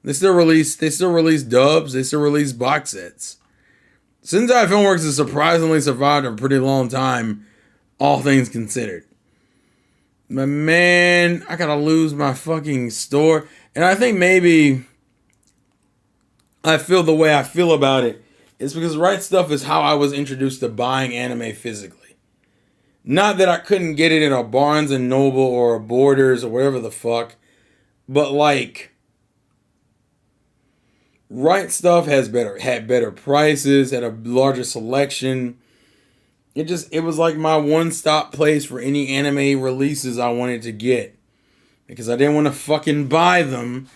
They still release dubs, they still release box sets. Sentai Filmworks has surprisingly survived a pretty long time, all things considered. But man, I gotta lose my fucking store. And I think maybe I feel the way I feel about it is because Right Stuff is how I was introduced to buying anime physically. Not that I couldn't get it in a Barnes and Noble or a Borders or whatever the fuck, but like Right Stuff had better prices, had a larger selection. It was like my one-stop place for any anime releases I wanted to get. Because I didn't want to fucking buy them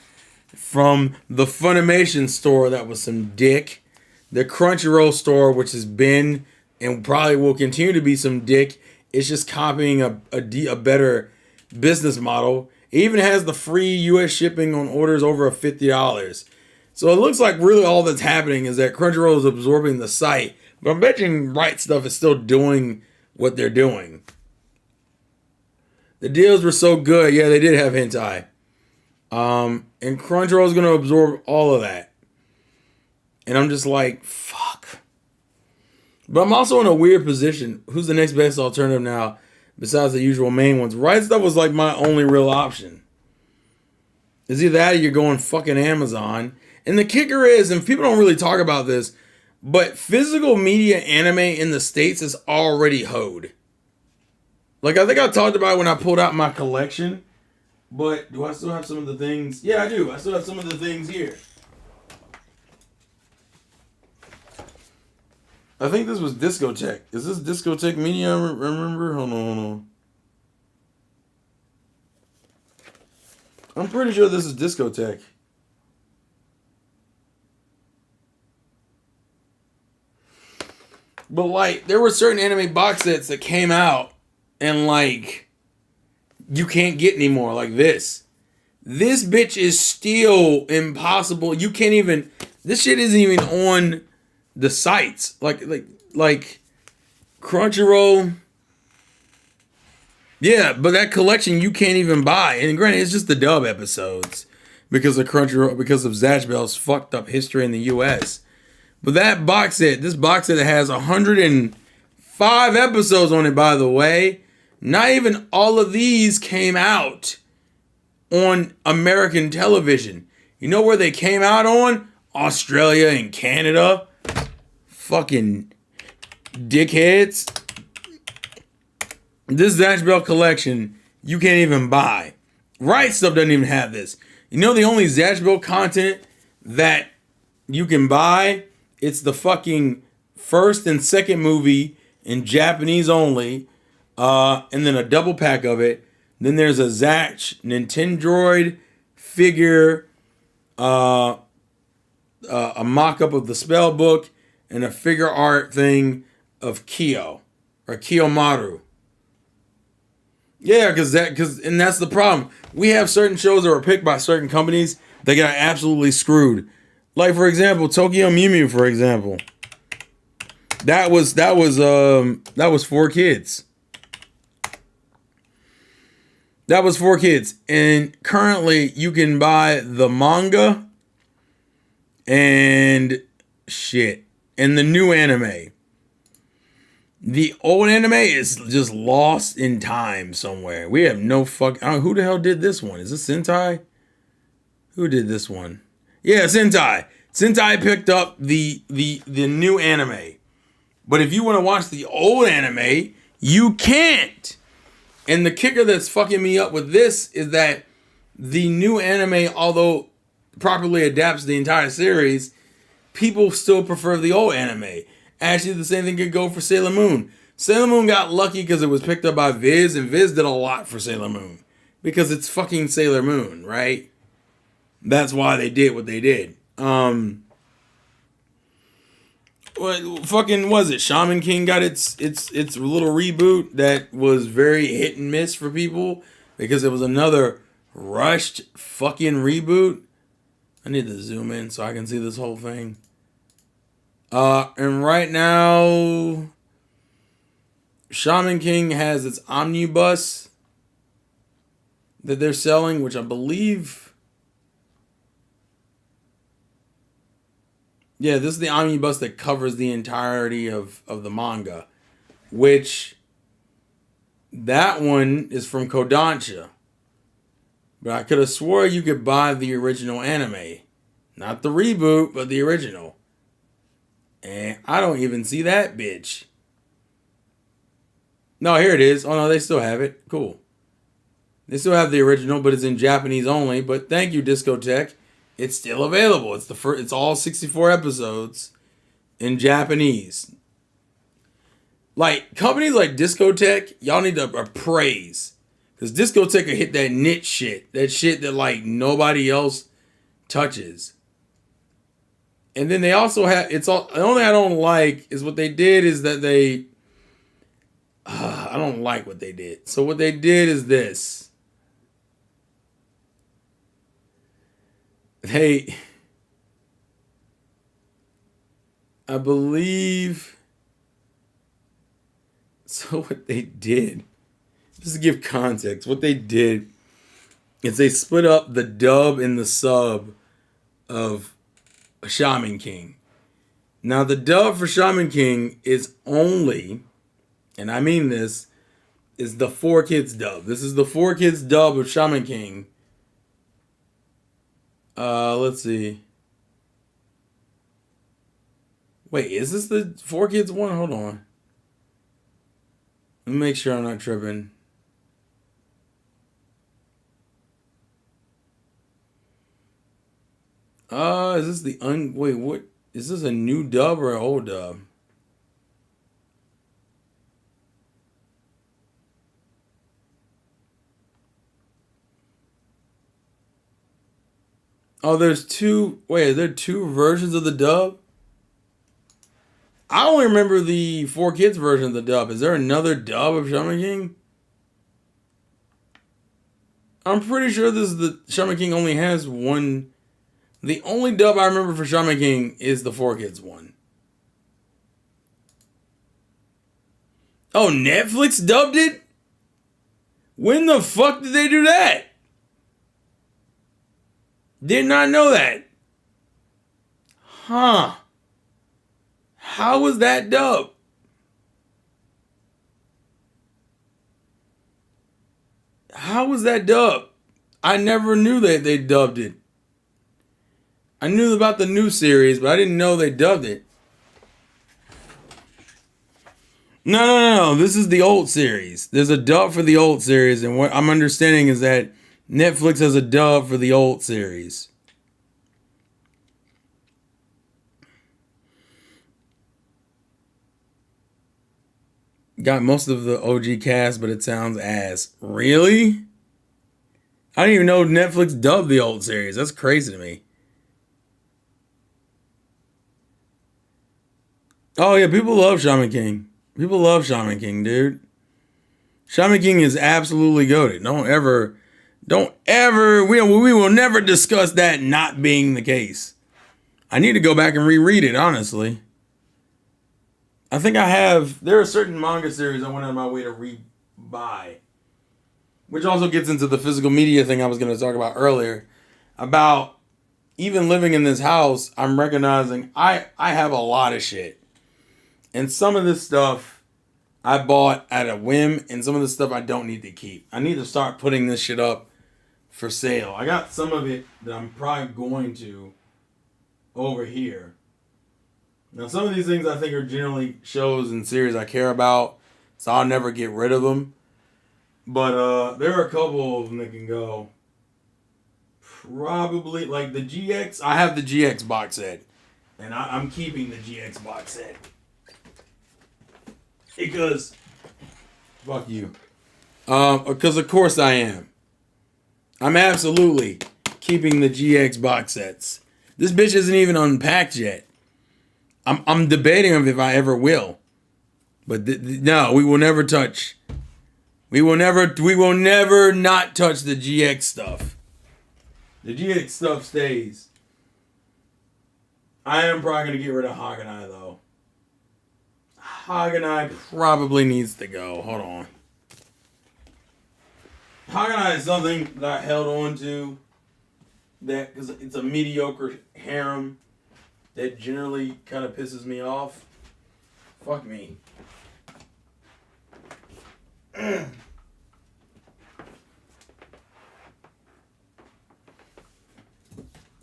from the Funimation store that was some dick. The Crunchyroll store, which has been and probably will continue to be some dick. It's just copying a better business model. It even has the free US shipping on orders over $50. So it looks like really all that's happening is that Crunchyroll is absorbing the site. But I'm betting Right Stuff is still doing what they're doing. The deals were so good. Yeah, they did have hentai. And Crunchyroll is going to absorb all of that. And I'm just like, fuck. But I'm also in a weird position. Who's the next best alternative now besides the usual main ones? Right Stuff was like my only real option. It's either that or you're going fucking Amazon. And the kicker is, and people don't really talk about this, but physical media anime in the States is already hoed. Like, I think I talked about it when I pulled out my collection. But do I still have some of the things? Yeah, I do. I still have some of the things here. I think this was Discotheque. Is this Discotheque Media? I remember? Hold on. I'm pretty sure this is Discotheque. But, like, there were certain anime box sets that came out and, like, you can't get anymore, like this. This bitch is still impossible. You can't even... This shit isn't even on the sites. Like Crunchyroll... Yeah, but that collection you can't even buy. And granted, it's just the dub episodes. Because of Crunchyroll, because of Zatch Bell's fucked up history in the US. But that box set, this box set has 105 episodes on it, by the way. Not even all of these came out on American television. You know where they came out on? Australia and Canada. Fucking dickheads. This Zatch Bell collection, you can't even buy. Right Stuff doesn't even have this. You know the only Zatch Bell content that you can buy? It's the fucking first and second movie in Japanese only. And then a double pack of it. Then there's a Zatch Nintendroid figure, a mock-up of the spell book, and a figure art thing of Kyo or Kiyomaru. Yeah, because that's the problem. We have certain shows that were picked by certain companies that got absolutely screwed. Like, for example, Tokyo Mew Mew, for example. That was 4 kids. That was 4 kids. And currently you can buy the manga and shit. And the new anime. The old anime is just lost in time somewhere. We have no fuck. I don't know, who the hell did this one? Is this Sentai? Who did this one? Yeah, Sentai. Sentai picked up the new anime. But if you want to watch the old anime, you can't. And the kicker that's fucking me up with this is that the new anime, although properly adapts the entire series, people still prefer the old anime. Actually, the same thing could go for Sailor Moon. Sailor Moon got lucky because it was picked up by Viz, and Viz did a lot for Sailor Moon. Because it's fucking Sailor Moon, right? That's why they did what they did. What fucking was it? Shaman King got its little reboot that was very hit and miss for people because it was another rushed fucking reboot. I need to zoom in so I can see this whole thing. And right now, Shaman King has its omnibus that they're selling, which I believe. Yeah, this is the omnibus that covers the entirety of the manga, which that one is from Kodansha. But I could have swore you could buy the original anime. Not the reboot, but the original. And I don't even see that bitch. No, here it is. Oh no, they still have it. Cool. They still have the original, but it's in Japanese only. But thank you, Discotech. It's still available. It's the first. It's all 64 episodes in Japanese. Like companies like Discotech, y'all need to praise, because Discotech will hit that niche shit, that shit that like nobody else touches. And then they also have. It's all. The only thing I don't like is what they did is that they. I don't like what they did. So what they did is this. I believe, so what they did, just to give context, what they did is they split up the dub and the sub of Shaman King. Now the dub for Shaman King is only, and I mean this, is the 4Kids dub. This is the 4Kids dub of Shaman King. Let's see. Wait, is this the 4Kids one? Hold on. Let me make sure I'm not tripping. Is this the wait, what? Is this a new dub or an old dub? Oh, there's two. Wait, are there two versions of the dub? I only remember the 4Kids version of the dub. Is there another dub of Shaman King? I'm pretty sure this is the Shaman King only has one. The only dub I remember for Shaman King is the 4Kids one. Oh, Netflix dubbed it? When the fuck did they do that? Did not know that. Huh. How was that dubbed? How was that dubbed? I never knew that they dubbed it. I knew about the new series, but I didn't know they dubbed it. No. This is the old series. There's a dub for the old series, and what I'm understanding is that Netflix has a dub for the old series. Got most of the OG cast, but it sounds ass. Really? I didn't even know Netflix dubbed the old series. That's crazy to me. Oh yeah, people love Shaman King. People love Shaman King, dude. Shaman King is absolutely goated. Don't ever, we will never discuss that not being the case. I need to go back and reread it, honestly. I think I have. There are certain manga series I went on my way to re-buy. Which also gets into the physical media thing I was going to talk about earlier. About even living in this house, I'm recognizing I have a lot of shit. And some of this stuff I bought at a whim, and some of the stuff I don't need to keep. I need to start putting this shit up for sale. I got some of it that I'm probably going to over here. Now, some of these things I think are generally shows and series I care about, so I'll never get rid of them. But there are a couple of them that can go. Probably, like the GX. I have the GX box set. And I'm keeping the GX box set. Because, fuck you. Because of course I am. I'm absolutely keeping the GX box sets. This bitch isn't even unpacked yet. I'm debating if I ever will. But no, we will never touch. We will never not touch the GX stuff. The GX stuff stays. I am probably going to get rid of Hagenai, though. Hagenai probably needs to go. Hold on. Hagenai is something that I held on to. That, because it's a mediocre harem that generally kind of pisses me off. Fuck me.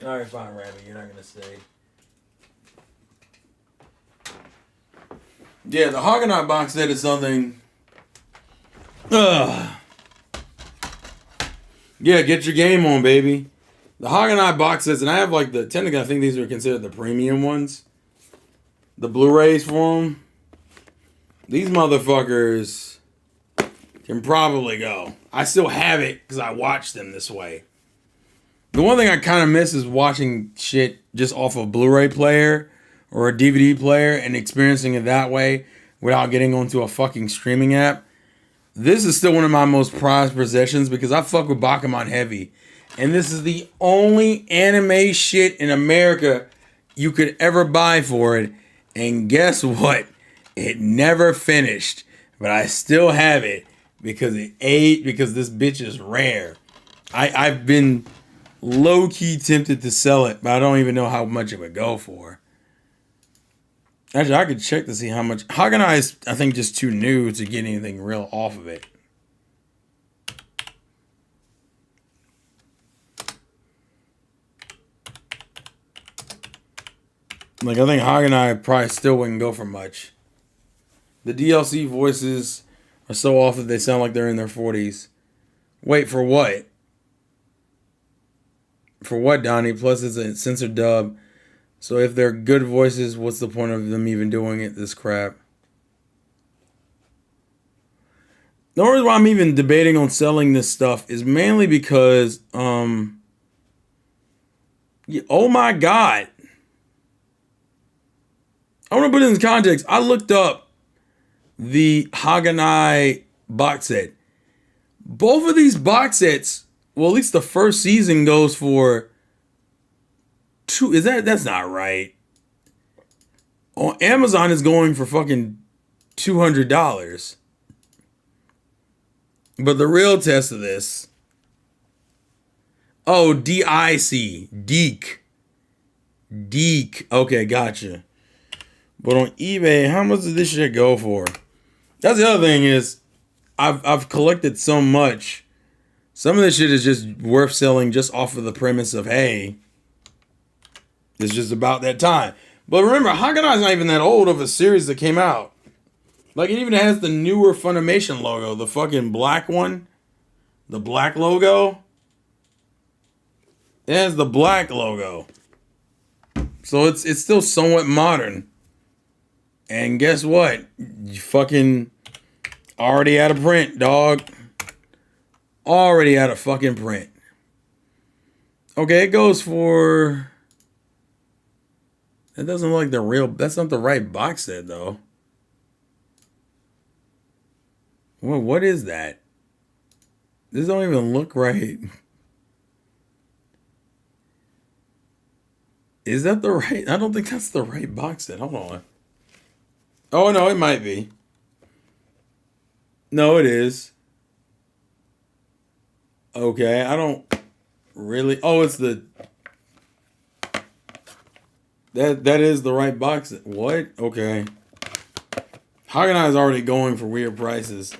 Alright, fine, Rabbit. You're not going to stay. Yeah, the Hagenai box set is something. Yeah, get your game on, baby. The Hagenai box sets, and I have like technically I think these are considered the premium ones. The Blu-rays for them. These motherfuckers can probably go. I still have it because I watched them this way. The one thing I kind of miss is watching shit just off a Blu-ray player or a DVD player and experiencing it that way without getting onto a fucking streaming app. This is still one of my most prized possessions because I fuck with Bakuman heavy. And this is the only anime shit in America you could ever buy for it. And guess what? It never finished. But I still have it because because this bitch is rare. I've been low-key tempted to sell it, but I don't even know how much it would go for. Actually, I could check to see how much. Hagenai is, I think, just too new to get anything real off of it. Like, I think Hagenai probably still wouldn't go for much. The DLC voices are so off that they sound like they're in their 40s. Wait, for what? For what, Donnie? Plus, it's a censored dub. So if they're good voices, what's the point of them even doing it, this crap? The only reason why I'm even debating on selling this stuff is mainly because, oh my God. I want to put it in context. I looked up the Hagenai box set. Both of these box sets, well, at least the first season goes for that's not right. On Amazon is going for fucking $200. But the real test of this, DIC, Deek. Okay, gotcha. But on eBay, how much does this shit go for? That's the other thing is, I've collected so much. Some of this shit is just worth selling just off of the premise of, hey, it's just about that time. But remember, Hagenai's not even that old of a series that came out. Like, it even has the newer Funimation logo, the fucking black one. The black logo. It has the black logo. So it's still somewhat modern. And guess what? You fucking already out of print, dog. Already out of fucking print. Okay, it goes for... That doesn't look like the real... That's not the right box set, though. Well, what is that? This don't even look right. Is that the right? I don't think that's the right box set. Hold on. Oh, no, it might be. No, it is. Okay, I don't really. Oh, it's the. That is the right box set. What? Okay. Haganai is already going for weird prices.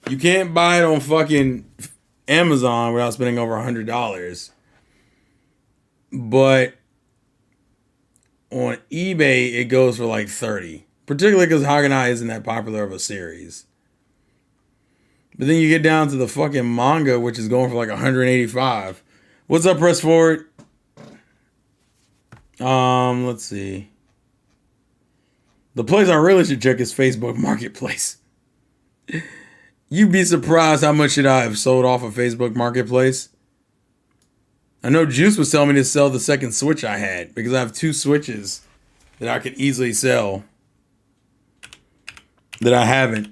You can't buy it on fucking Amazon without spending over $100. But on eBay, it goes for like 30. Particularly because Haganai isn't that popular of a series. But then you get down to the fucking manga, which is going for like 185. What's up, Press Forward? Let's see. The place I really should check is Facebook Marketplace. You'd be surprised how much shit I have sold off of Facebook Marketplace. I know Juice was telling me to sell the second Switch I had because I have 2 Switches that I could easily sell that I haven't.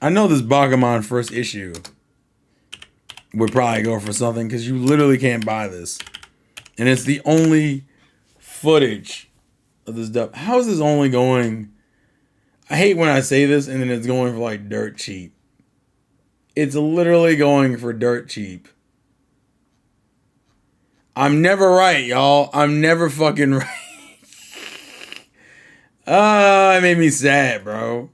I know this Bakuman first issue would probably go for something because you literally can't buy this. And it's the only footage of this stuff. How is this only going? I hate when I say this and then it's going for like dirt cheap. It's literally going for dirt cheap. I'm never right, y'all. I'm never fucking right. It made me sad, bro.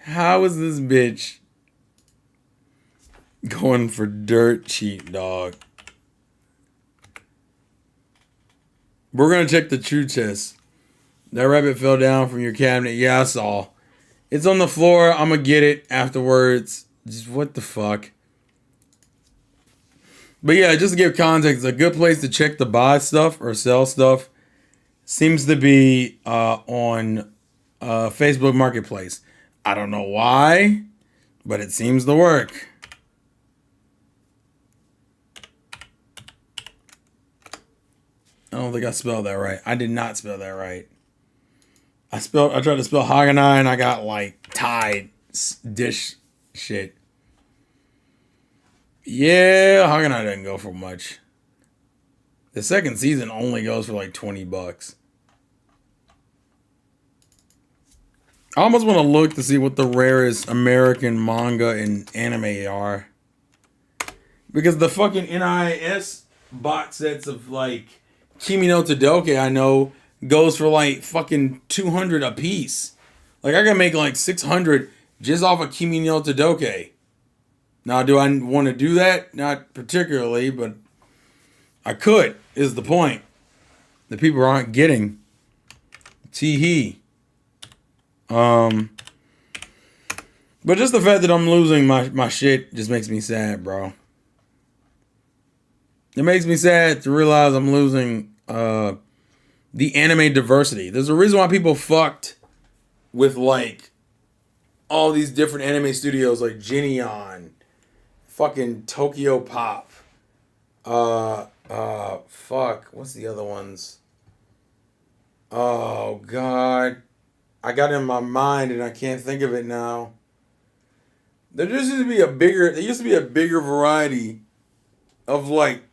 How is this bitch going for dirt cheap, dog? We're going to check the true chest. That rabbit fell down from your cabinet. Yeah, I saw. It's on the floor. I'm going to get it afterwards. Just what the fuck? But yeah, just to give context, a good place to check to buy stuff or sell stuff seems to be on Facebook Marketplace. I don't know why, but it seems to work. I don't think I spelled that right. I did not spell that right. I tried to spell Haganai and I got like Tide dish shit. Yeah, Haganai doesn't go for much. The second season only goes for like $20. I almost want to look to see what the rarest American manga and anime are. Because the fucking NIS box sets of like Kimi no Todoke I know goes for like fucking 200 a piece. Like I can make like 600 just off of Kimi no Todoke. Now, do I want to do that? Not particularly, but I could, is the point. The people aren't getting. Tee-hee. But just the fact that I'm losing my shit just makes me sad, bro. It makes me sad to realize I'm losing the anime diversity. There's a reason why people fucked with like all these different anime studios like Genion, fucking Tokyo Pop. Fuck. What's the other ones? Oh God. I got it in my mind and I can't think of it now. There used to be a bigger variety of like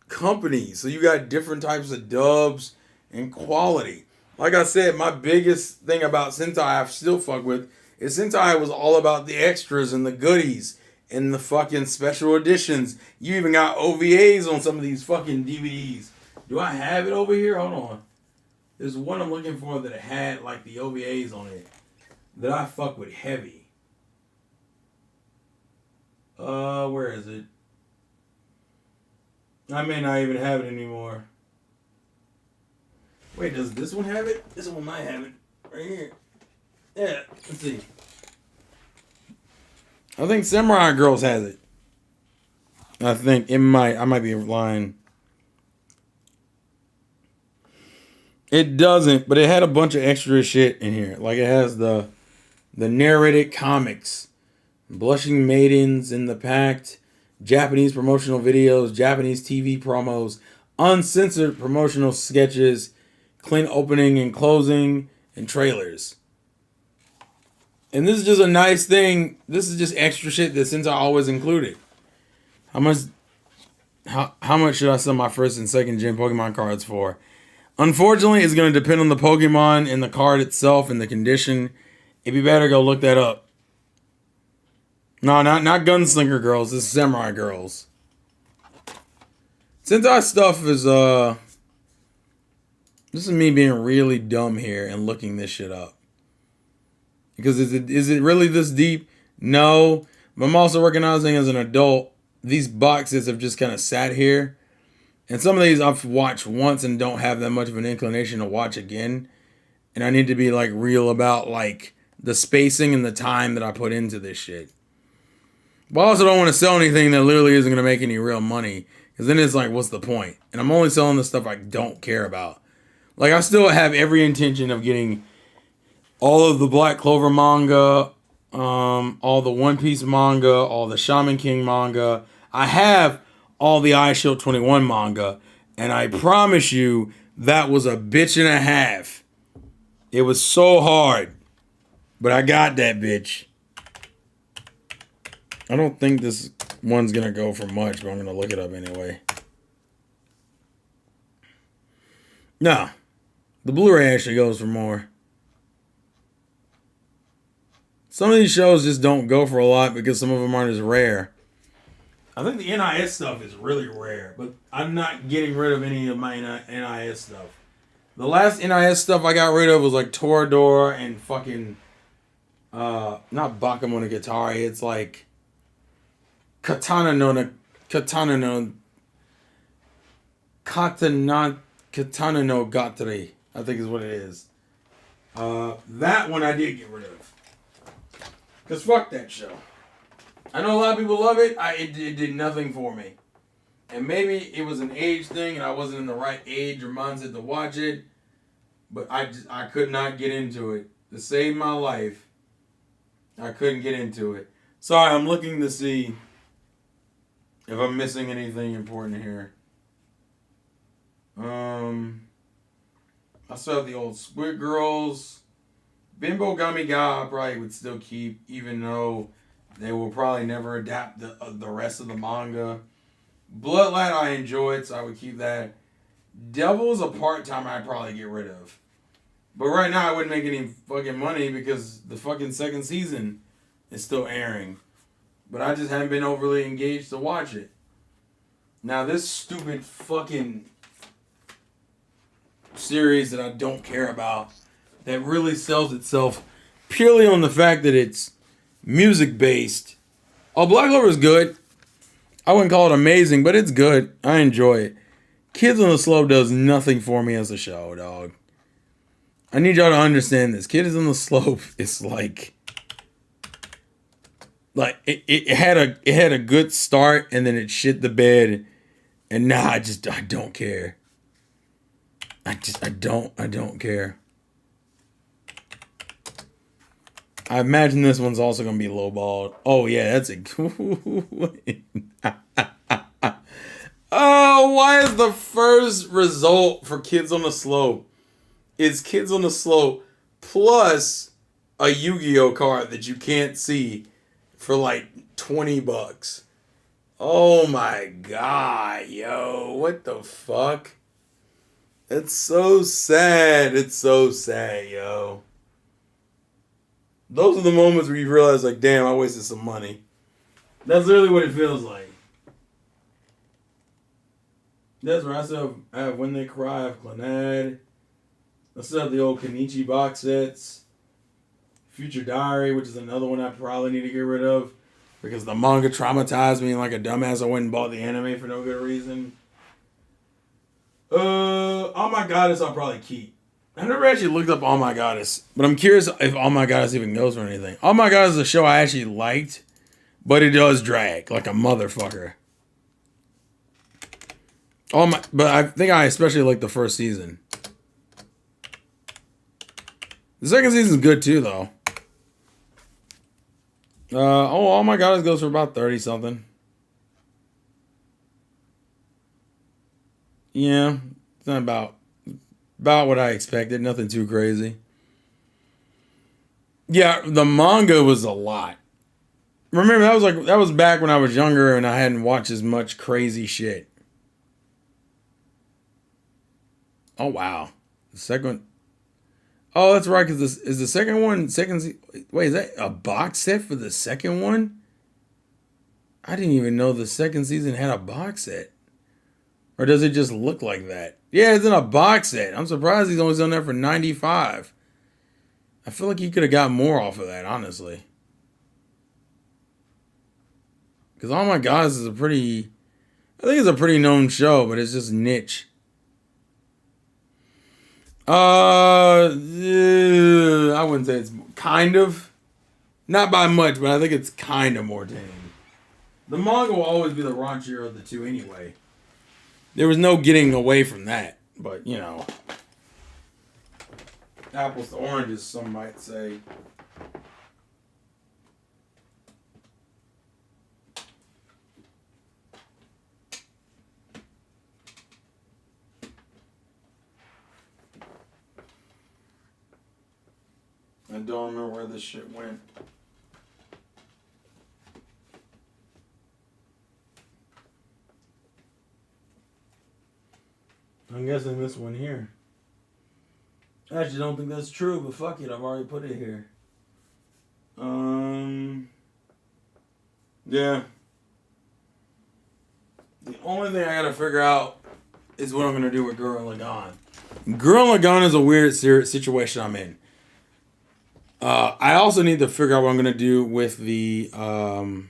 companies. So you got different types of dubs and quality. Like I said, my biggest thing about Sentai I still fuck with is Sentai was all about the extras and the goodies and the fucking special editions. You even got OVAs on some of these fucking DVDs. Do I have it over here? Hold on. There's one I'm looking for that had like the OVAs on it that I fuck with heavy. Where is it? I may not even have it anymore. Wait, does this one have it? This one might have it. Right here. Yeah, let's see. I think Samurai Girls has it. I think it might. I might be lying. It doesn't, but it had a bunch of extra shit in here. Like it has the narrated comics, Blushing Maidens in the Pact, Japanese promotional videos, Japanese TV promos, uncensored promotional sketches, clean opening and closing, and trailers. And this is just a nice thing. This is just extra shit that Sentai always included. How much How much should I sell my first and second gen Pokemon cards for? Unfortunately, it's going to depend on the Pokemon and the card itself and the condition. If you better go look that up. No, not Gunslinger Girls. This is Samurai Girls. Sentai stuff is this is me being really dumb here and looking this shit up. Because is it really this deep? No. But I'm also recognizing as an adult, these boxes have just kind of sat here. And some of these I've watched once and don't have that much of an inclination to watch again. And I need to be like real about like the spacing and the time that I put into this shit. But I also don't want to sell anything that literally isn't going to make any real money. Because then it's like, what's the point? And I'm only selling the stuff I don't care about. Like, I still have every intention of getting all of the Black Clover manga, all the One Piece manga, all the Shaman King manga. I have all the iShield 21 manga. And I promise you, that was a bitch and a half. It was so hard. But I got that bitch. I don't think this one's going to go for much, but I'm going to look it up anyway. No. The Blu-ray actually goes for more. Some of these shows just don't go for a lot because some of them aren't as rare. I think the NIS stuff is really rare, but I'm not getting rid of any of my NIS stuff. The last NIS stuff I got rid of was like Toradora and fucking... not Bakemonogatari, it's like... Katana no Gatari, I think is what it is. That one I did get rid of. Because fuck that show. I know a lot of people love it. It did nothing for me. And maybe it was an age thing and I wasn't in the right age or mindset to watch it. But I could not get into it. To save my life, I couldn't get into it. Sorry, I'm looking to see if I'm missing anything important here. I still have the old Squid Girls. Bimbo Gami Ga I probably would still keep, even though they will probably never adapt the rest of the manga. Bloodline I enjoyed, so I would keep that. Devil's a part-time I'd probably get rid of. But right now I wouldn't make any fucking money because the fucking second season is still airing. But I just haven't been overly engaged to watch it. Now this stupid fucking series that I don't care about, that really sells itself purely on the fact that it's music based. Oh, Black Clover is good. I wouldn't call it amazing, but it's good. I enjoy it. Kids on the Slope does nothing for me as a show, dog. I need y'all to understand this. Kids on the Slope is like it had a good start and then it shit the bed, and now I don't care. I don't care. I imagine this one's also gonna be lowballed. Oh yeah, that's a oh, why is the first result for Kids on the Slope is Kids on the Slope plus a Yu-Gi-Oh card that you can't see for like $20? Oh my god, yo, what the fuck? It's so sad. It's so sad, yo. Those are the moments where you realize, like, damn, I wasted some money. That's literally what it feels like. That's where I have When They Cry, I have Clannad. I still have the old Kenichi box sets. Future Diary, which is another one I probably need to get rid of. Because the manga traumatized me, and like a dumbass, I went and bought the anime for no good reason. Oh My Goddess I'll probably keep. I never actually looked up Oh My Goddess, but I'm curious if Oh My Goddess even goes for anything. Oh My Goddess is a show I actually liked, but it does drag like a motherfucker. But I think I especially like the first season. The second season's good too, though. Oh My Goddess goes for about 30 something. Yeah, it's not about what I expected. Nothing too crazy. Yeah, the manga was a lot. Remember, that was back when I was younger and I hadn't watched as much crazy shit. Oh wow, the second. Oh, that's right. Because this is the second one. Wait, is that a box set for the second one? I didn't even know the second season had a box set. Or does it just look like that? Yeah, it's in a box set. I'm surprised he's only on there for 95. I feel like he could have got more off of that, honestly. Because Oh My God, this is a pretty. I think it's a pretty known show, but it's just niche. I wouldn't say it's kind of. Not by much, but I think it's kind of more tame. The manga will always be the raunchier of the two anyway. There was no getting away from that. But, you know. Apples to oranges, some might say. I don't remember where this shit went. I'm guessing this one here. I actually don't think that's true, but fuck it, I've already put it here. Yeah. The only thing I gotta figure out is what I'm gonna do with Gurren Lagann. Gurren Lagann is a weird situation I'm in. I also need to figure out what I'm gonna do with the I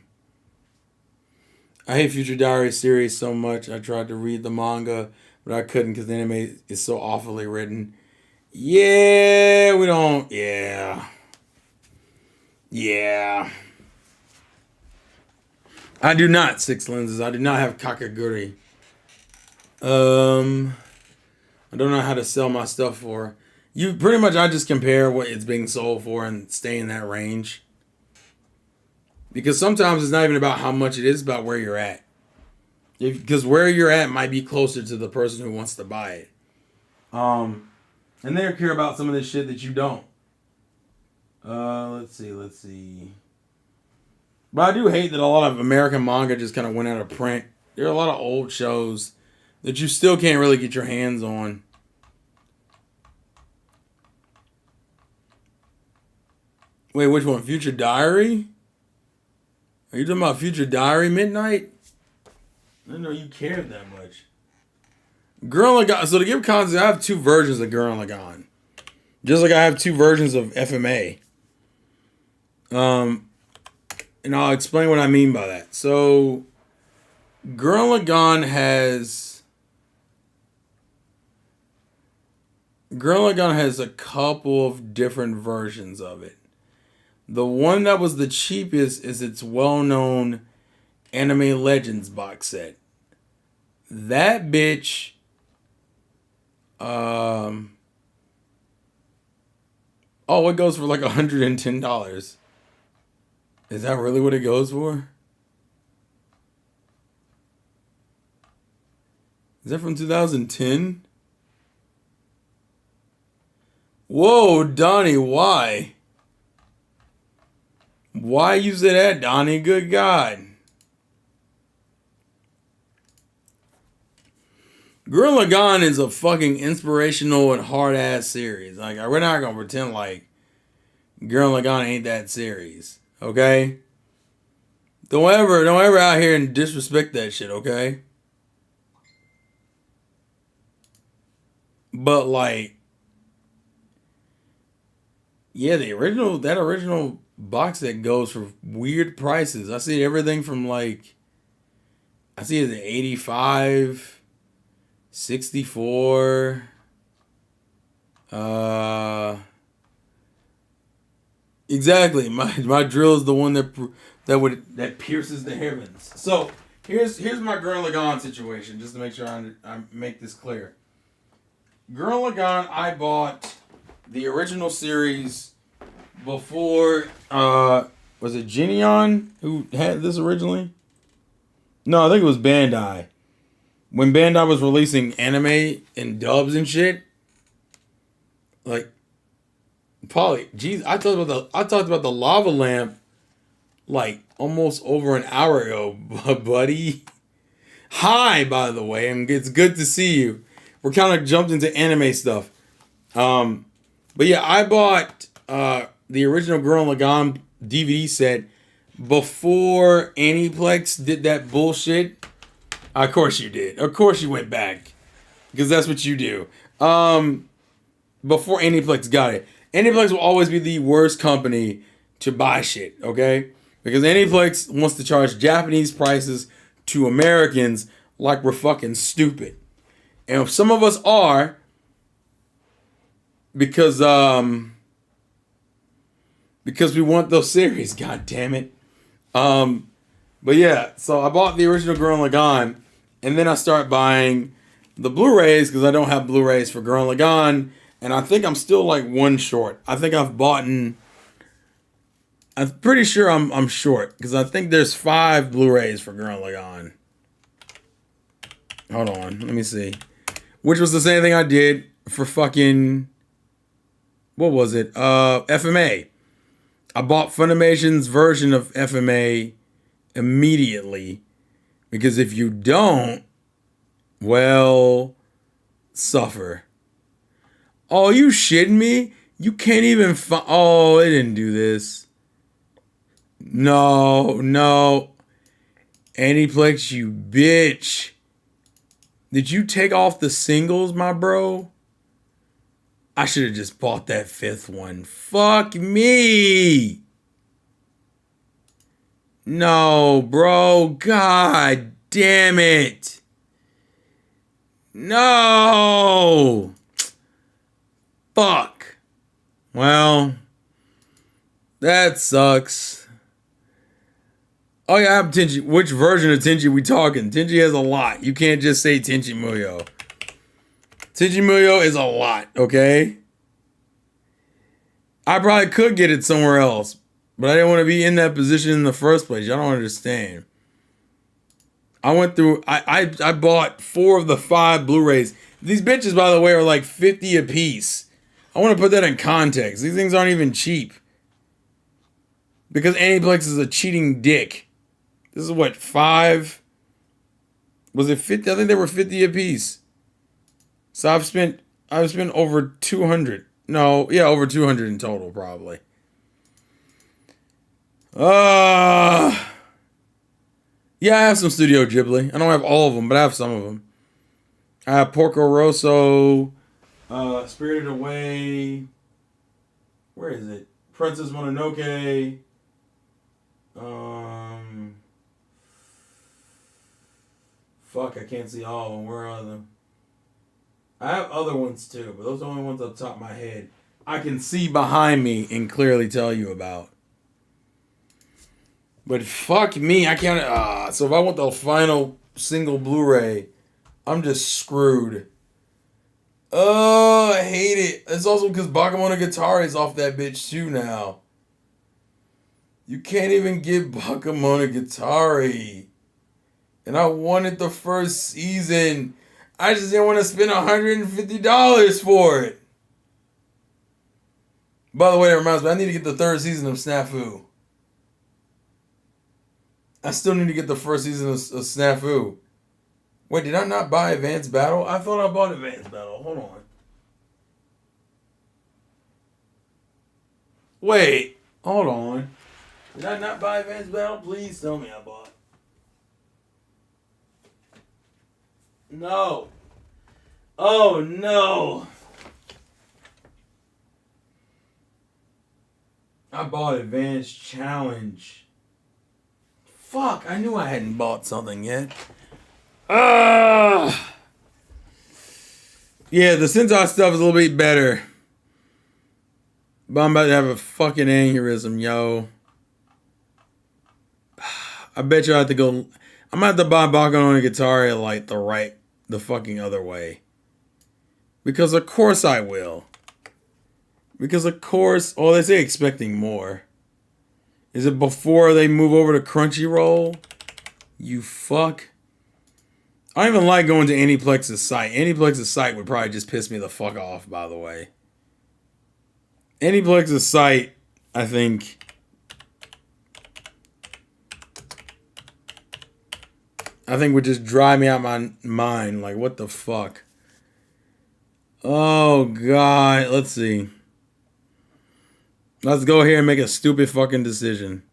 hate Future Diary series so much. I tried to read the manga, but I couldn't because the anime is so awfully written. Yeah, we don't. Yeah. Yeah. I do not six lenses. I do not have Kakaguri. I don't know how to sell my stuff for. You pretty much I just compare what it's being sold for and stay in that range. Because sometimes it's not even about how much it is, about where you're at. Because where you're at might be closer to the person who wants to buy it. And they care about some of this shit that you don't. Let's see. But I do hate that a lot of American manga just kind of went out of print. There are a lot of old shows that you still can't really get your hands on. Wait, which one? Future Diary? Are you talking about Future Diary Midnight? I didn't know you cared that much. Gurren Lagann. So to give context, I have two versions of Gurren Lagann. Just like I have two versions of FMA. And I'll explain what I mean by that. So Gurren Lagann has a couple of different versions of it. The one that was the cheapest is its well-known Anime Legends box set. That bitch, it goes for like $110. Is that really what it goes for? Is that from 2010? Whoa, Donnie, why? Why you say that, Donnie? Good God. Gurren Lagann is a fucking inspirational and hard ass series. Like, we're not gonna pretend like Gurren Lagann ain't that series, okay? Don't ever out here and disrespect that shit, okay? But like, yeah, that original box set goes for weird prices. I see everything from like, I see it at 85, 64. Exactly. My drill is the one that pierces the heavens. So here's my Gurren Lagann situation, just to make sure I make this clear. Gurren Lagann, I bought the original series before. Was it Genion who had this originally? No, I think it was Bandai. When Bandai was releasing anime and dubs and shit, like, Polly, geez, I talked about the lava lamp like almost over an hour ago, buddy. Hi, by the way, and it's good to see you. we're kind of jumped into anime stuff. But yeah, I bought the original Gurren Lagann DVD set before Aniplex did that bullshit. Of course you did. Of course you went back. Because that's what you do. Before Aniplex got it. Aniplex will always be the worst company to buy shit, okay? Because Aniplex wants to charge Japanese prices to Americans like we're fucking stupid. And if some of us are, because we want those series, god damn it. But yeah, so I bought the original Gurren Lagann, and then I start buying the Blu-rays because I don't have Blu-rays for Gurren Lagann, and I think I'm still like one short. I think I'm pretty sure I'm short because I think there's 5 Blu-rays for Gurren Lagann. Hold on, let me see. Which was the same thing I did for fucking, what was it? FMA. I bought Funimation's version of FMA immediately because if you don't, well, suffer. Oh, you shitting me? You can't even oh, it didn't do this. No. Aniplex, you bitch. Did you take off the singles, my bro? I should have just bought that 5th one. Fuck me. No, bro. God damn it. No. Fuck. Well, that sucks. Oh yeah, I have Tenchi. Which version of Tenchi we talking? Tenchi has a lot. You can't just say Tenchi Muyo. Tenchi Muyo is a lot, okay? I probably could get it somewhere else, but I didn't want to be in that position in the first place. Y'all don't understand. I went through, I bought 4 of the 5 Blu-rays. These bitches, by the way, are like 50 a piece. I want to put that in context. These things aren't even cheap. Because Aniplex is a cheating dick. This is what, 5? Was it 50? I think they were 50 a piece. So I've spent over 200. No, yeah, over 200 in total, probably. Yeah, I have some Studio Ghibli. I don't have all of them, but I have some of them. I have Porco Rosso, Spirited Away. Where is it? Princess Mononoke. Fuck, I can't see all of them. Where are them? I have other ones too, but those are the only ones up top of my head I can see behind me and clearly tell you about. But fuck me, I can't. So if I want the final single Blu-ray, I'm just screwed. Oh, I hate it. It's also because Bakemonogatari is off that bitch too now. You can't even get Bakemonogatari. And I wanted the first season. I just didn't want to spend $150 for it. By the way, that reminds me, I need to get the 3rd season of Snafu. I still need to get the 1st season of Snafu. Wait, did I not buy Advanced Battle? I thought I bought Advanced Battle. Hold on. Wait, hold on. Did I not buy Advanced Battle? Please tell me I bought. No. Oh, no. I bought Advanced Challenge. Fuck, I knew I hadn't bought something yet. Yeah, the Sentai stuff is a little bit better. But I'm about to have a fucking aneurysm, yo. I bet you I have to go. I'm gonna have to buy Bakemonogatari like the fucking other way. Because of course I will. Because of course, they say expecting more. Is it before they move over to Crunchyroll? You fuck. I don't even like going to Aniplex's site. Aniplex's site would probably just piss me the fuck off, by the way. Aniplex's site, I think, would just drive me out my mind. Like, what the fuck? Oh, God. Let's see. Let's go here and make a stupid fucking decision.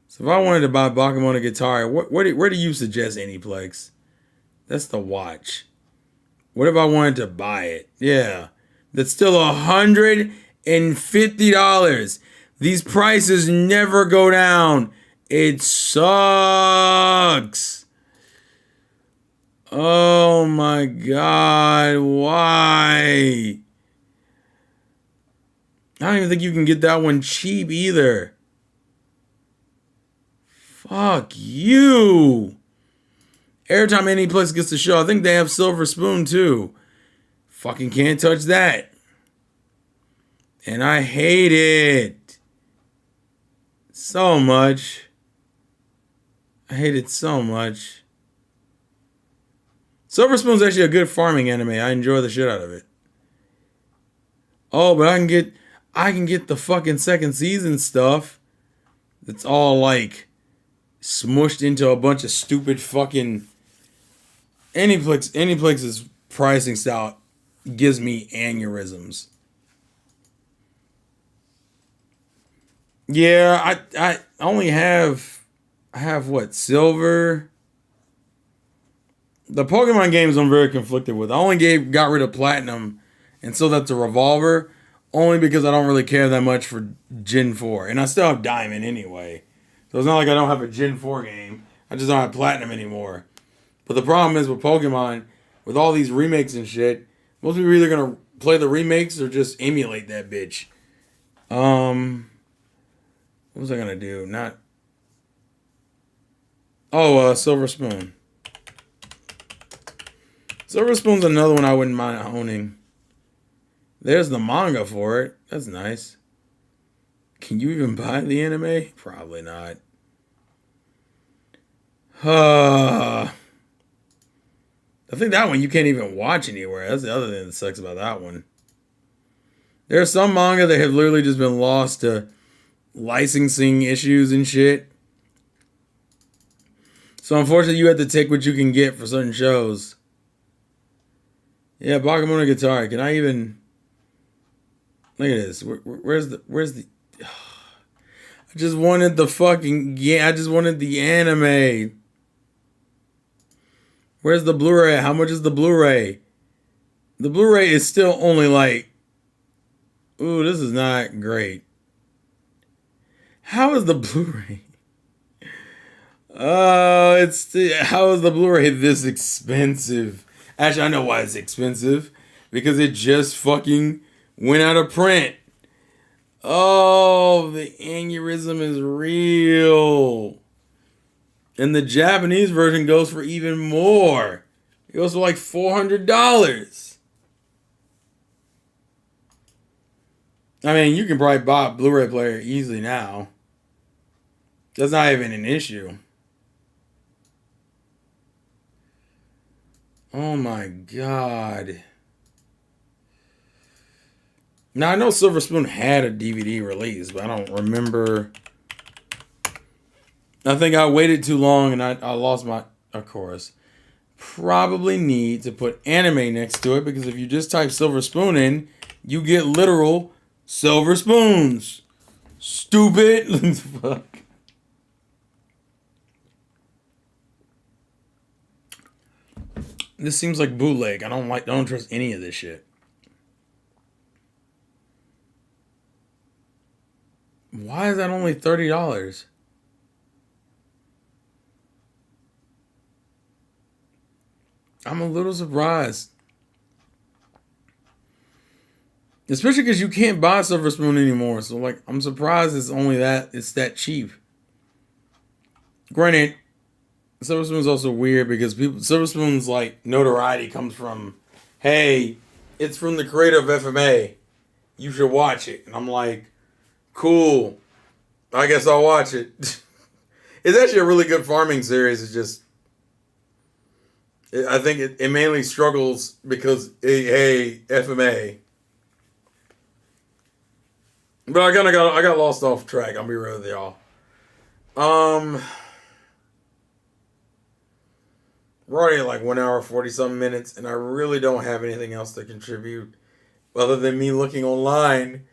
So if I wanted to buy Bakemono guitar, where do you suggest Aniplex? That's the watch. What if I wanted to buy it? Yeah. That's still $150. These prices never go down. It sucks. Oh my God. Why? I don't even think you can get that one cheap either. Fuck you. Every time Aniplex gets the show, I think they have Silver Spoon too. Fucking can't touch that. And I hate it so much. I hate it so much. Silver Spoon's actually a good farming anime. I enjoy the shit out of it. Oh, but I can get the fucking second season stuff. It's all like smushed into a bunch of stupid fucking Aniplex's pricing style gives me aneurysms. Yeah, I only have what, silver. The Pokemon games I'm very conflicted with. I only got rid of platinum, and so that's a revolver, only because I don't really care that much for Gen 4, and I still have diamond anyway. So it's not like I don't have a Gen 4 game. I just don't have platinum anymore. But the problem is with Pokemon, with all these remakes and shit, most people are either gonna play the remakes or just emulate that bitch. What was I gonna do? Not. Oh, Silver Spoon. Silver Spoon's another one I wouldn't mind owning. There's the manga for it. That's nice. Can you even buy the anime? Probably not. I think that one you can't even watch anywhere. That's the other thing that sucks about that one. There's some manga that have literally just been lost to licensing issues and shit. So unfortunately, you have to take what you can get for certain shows. Yeah, Bakemono guitar. Can I even look at this? Where's the? I just wanted the fucking I just wanted the anime. Where's the Blu-ray? How much is the Blu-ray? The Blu-ray is still only like. Ooh, this is not great. How is the Blu-ray? How is the Blu-ray this expensive? Actually, I know why it's expensive. Because it just fucking went out of print. Oh, the aneurysm is real. And the Japanese version goes for even more. It goes for like $400. I mean, you can probably buy a Blu-ray player easily now. That's not even an issue. Oh my God. Now, I know Silver Spoon had a DVD release, but I don't remember. I think I waited too long and I lost my, of course. Probably need to put anime next to it because if you just type Silver Spoon in, you get literal silver spoons. Stupid. Fuck. This seems like bootleg. I don't trust any of this shit. Why is that only $30? I'm a little surprised. Especially because you can't buy Silver Spoon anymore. So, like, I'm surprised it's that cheap. Granted, Silver Spoon's also weird because Silver Spoon's, like, notoriety comes from, hey, it's from the creator of FMA. You should watch it. And I'm like, cool. I guess I'll watch it. It's actually a really good farming series. It's just, I think it mainly struggles because, hey, FMA. But I got lost off track. I'll be real with y'all. We're already at like 1 hour, 40 something minutes, and I really don't have anything else to contribute other than me looking online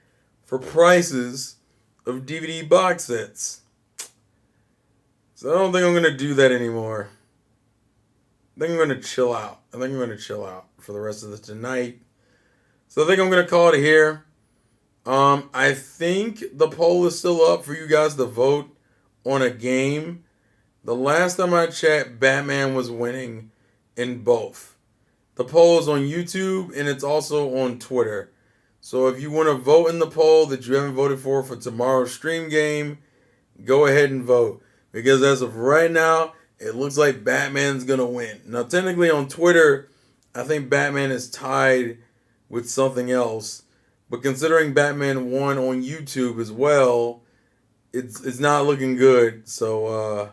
for prices of DVD box sets. So I don't think I'm going to do that anymore. I think I'm going to chill out. For the rest of the tonight. So I think I'm going to call it here. I think the poll is still up for you guys to vote on a game. The last time I checked, Batman was winning in both. The poll is on YouTube and it's also on Twitter. So if you want to vote in the poll that you haven't voted for tomorrow's stream game, go ahead and vote. Because as of right now, it looks like Batman's going to win. Now, technically on Twitter, I think Batman is tied with something else. But considering Batman won on YouTube as well, it's not looking good. So,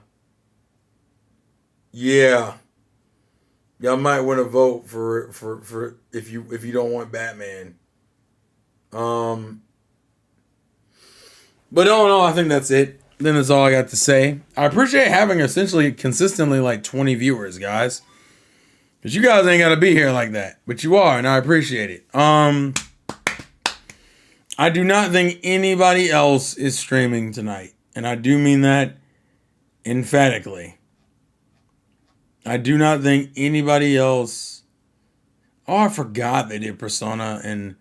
yeah. Y'all might want to vote for if you don't want Batman. But no, I think that's it. Then that's all I got to say. I appreciate having essentially consistently like 20 viewers, guys. Because you guys ain't got to be here like that. But you are, and I appreciate it. I do not think anybody else is streaming tonight. And I do mean that emphatically. I do not think anybody else... Oh, I forgot they did Persona and...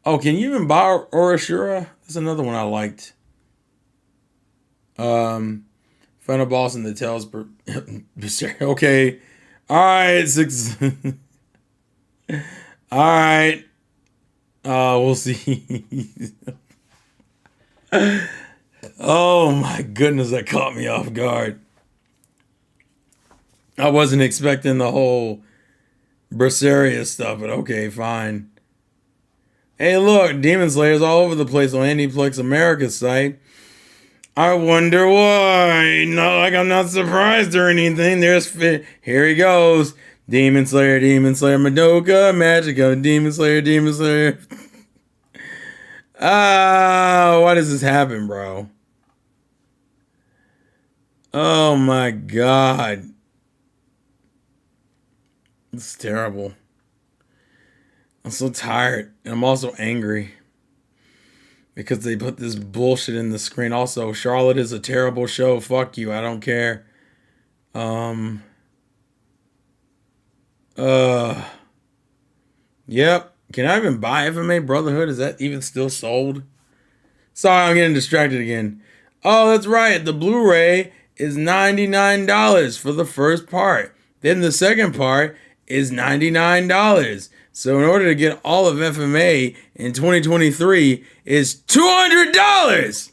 Oh, can you even buy Orashura? That's another one I liked. Final Boss and the Tales... Okay. Alright, 6... Alright. We'll see. Oh my goodness, that caught me off guard. I wasn't expecting the whole Berseria stuff, but okay, fine. Hey, look, Demon Slayer's all over the place on Aniplex America's site. I wonder why. Not like I'm not surprised or anything. Here he goes. Demon Slayer, Madoka, Magica, Demon Slayer. Why does this happen, bro? Oh my god. It's terrible. I'm so tired. And I'm also angry. Because they put this bullshit in the screen. Also, Charlotte is a terrible show. Fuck you. I don't care. Yep. Can I even buy FMA Brotherhood? Is that even still sold? Sorry, I'm getting distracted again. Oh, that's right. The Blu-ray is $99 for the first part. Then the second part is $99. So in order to get all of FMA in 2023 is $200.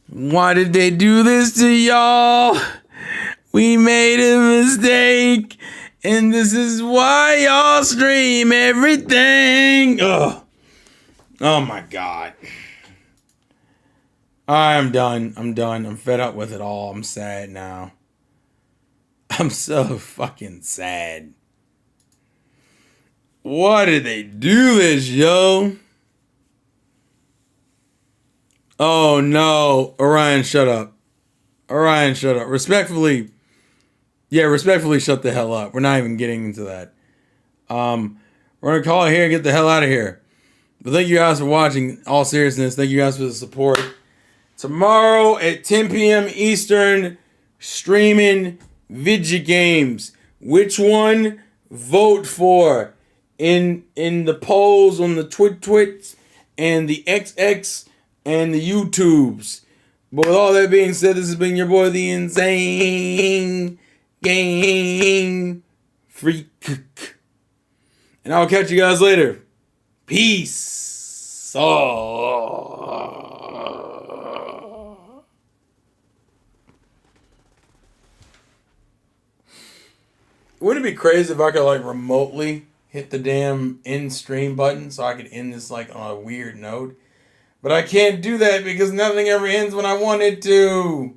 Why did they do this to y'all? We made a mistake, and this is why y'all stream everything. Ugh. Oh my god. I'm done. I'm fed up with it all. I'm sad now. I'm so fucking sad. Why did they do this, yo? Oh no. Orion, shut up. Respectfully shut the hell up. We're not even getting into that. We're gonna call it here and get the hell out of here. But thank you guys for watching. In all seriousness, thank you guys for the support. Tomorrow at 10 p.m. Eastern, streaming Vidya Games. Which one vote for in the polls on the Twits and the XX and the YouTubes. But with all that being said, this has been your boy, the Insane Game Freak. And I'll catch you guys later. Peace. Wouldn't it be crazy if I could like remotely hit the damn end stream button so I could end this like on a weird note? But I can't do that because nothing ever ends when I want it to.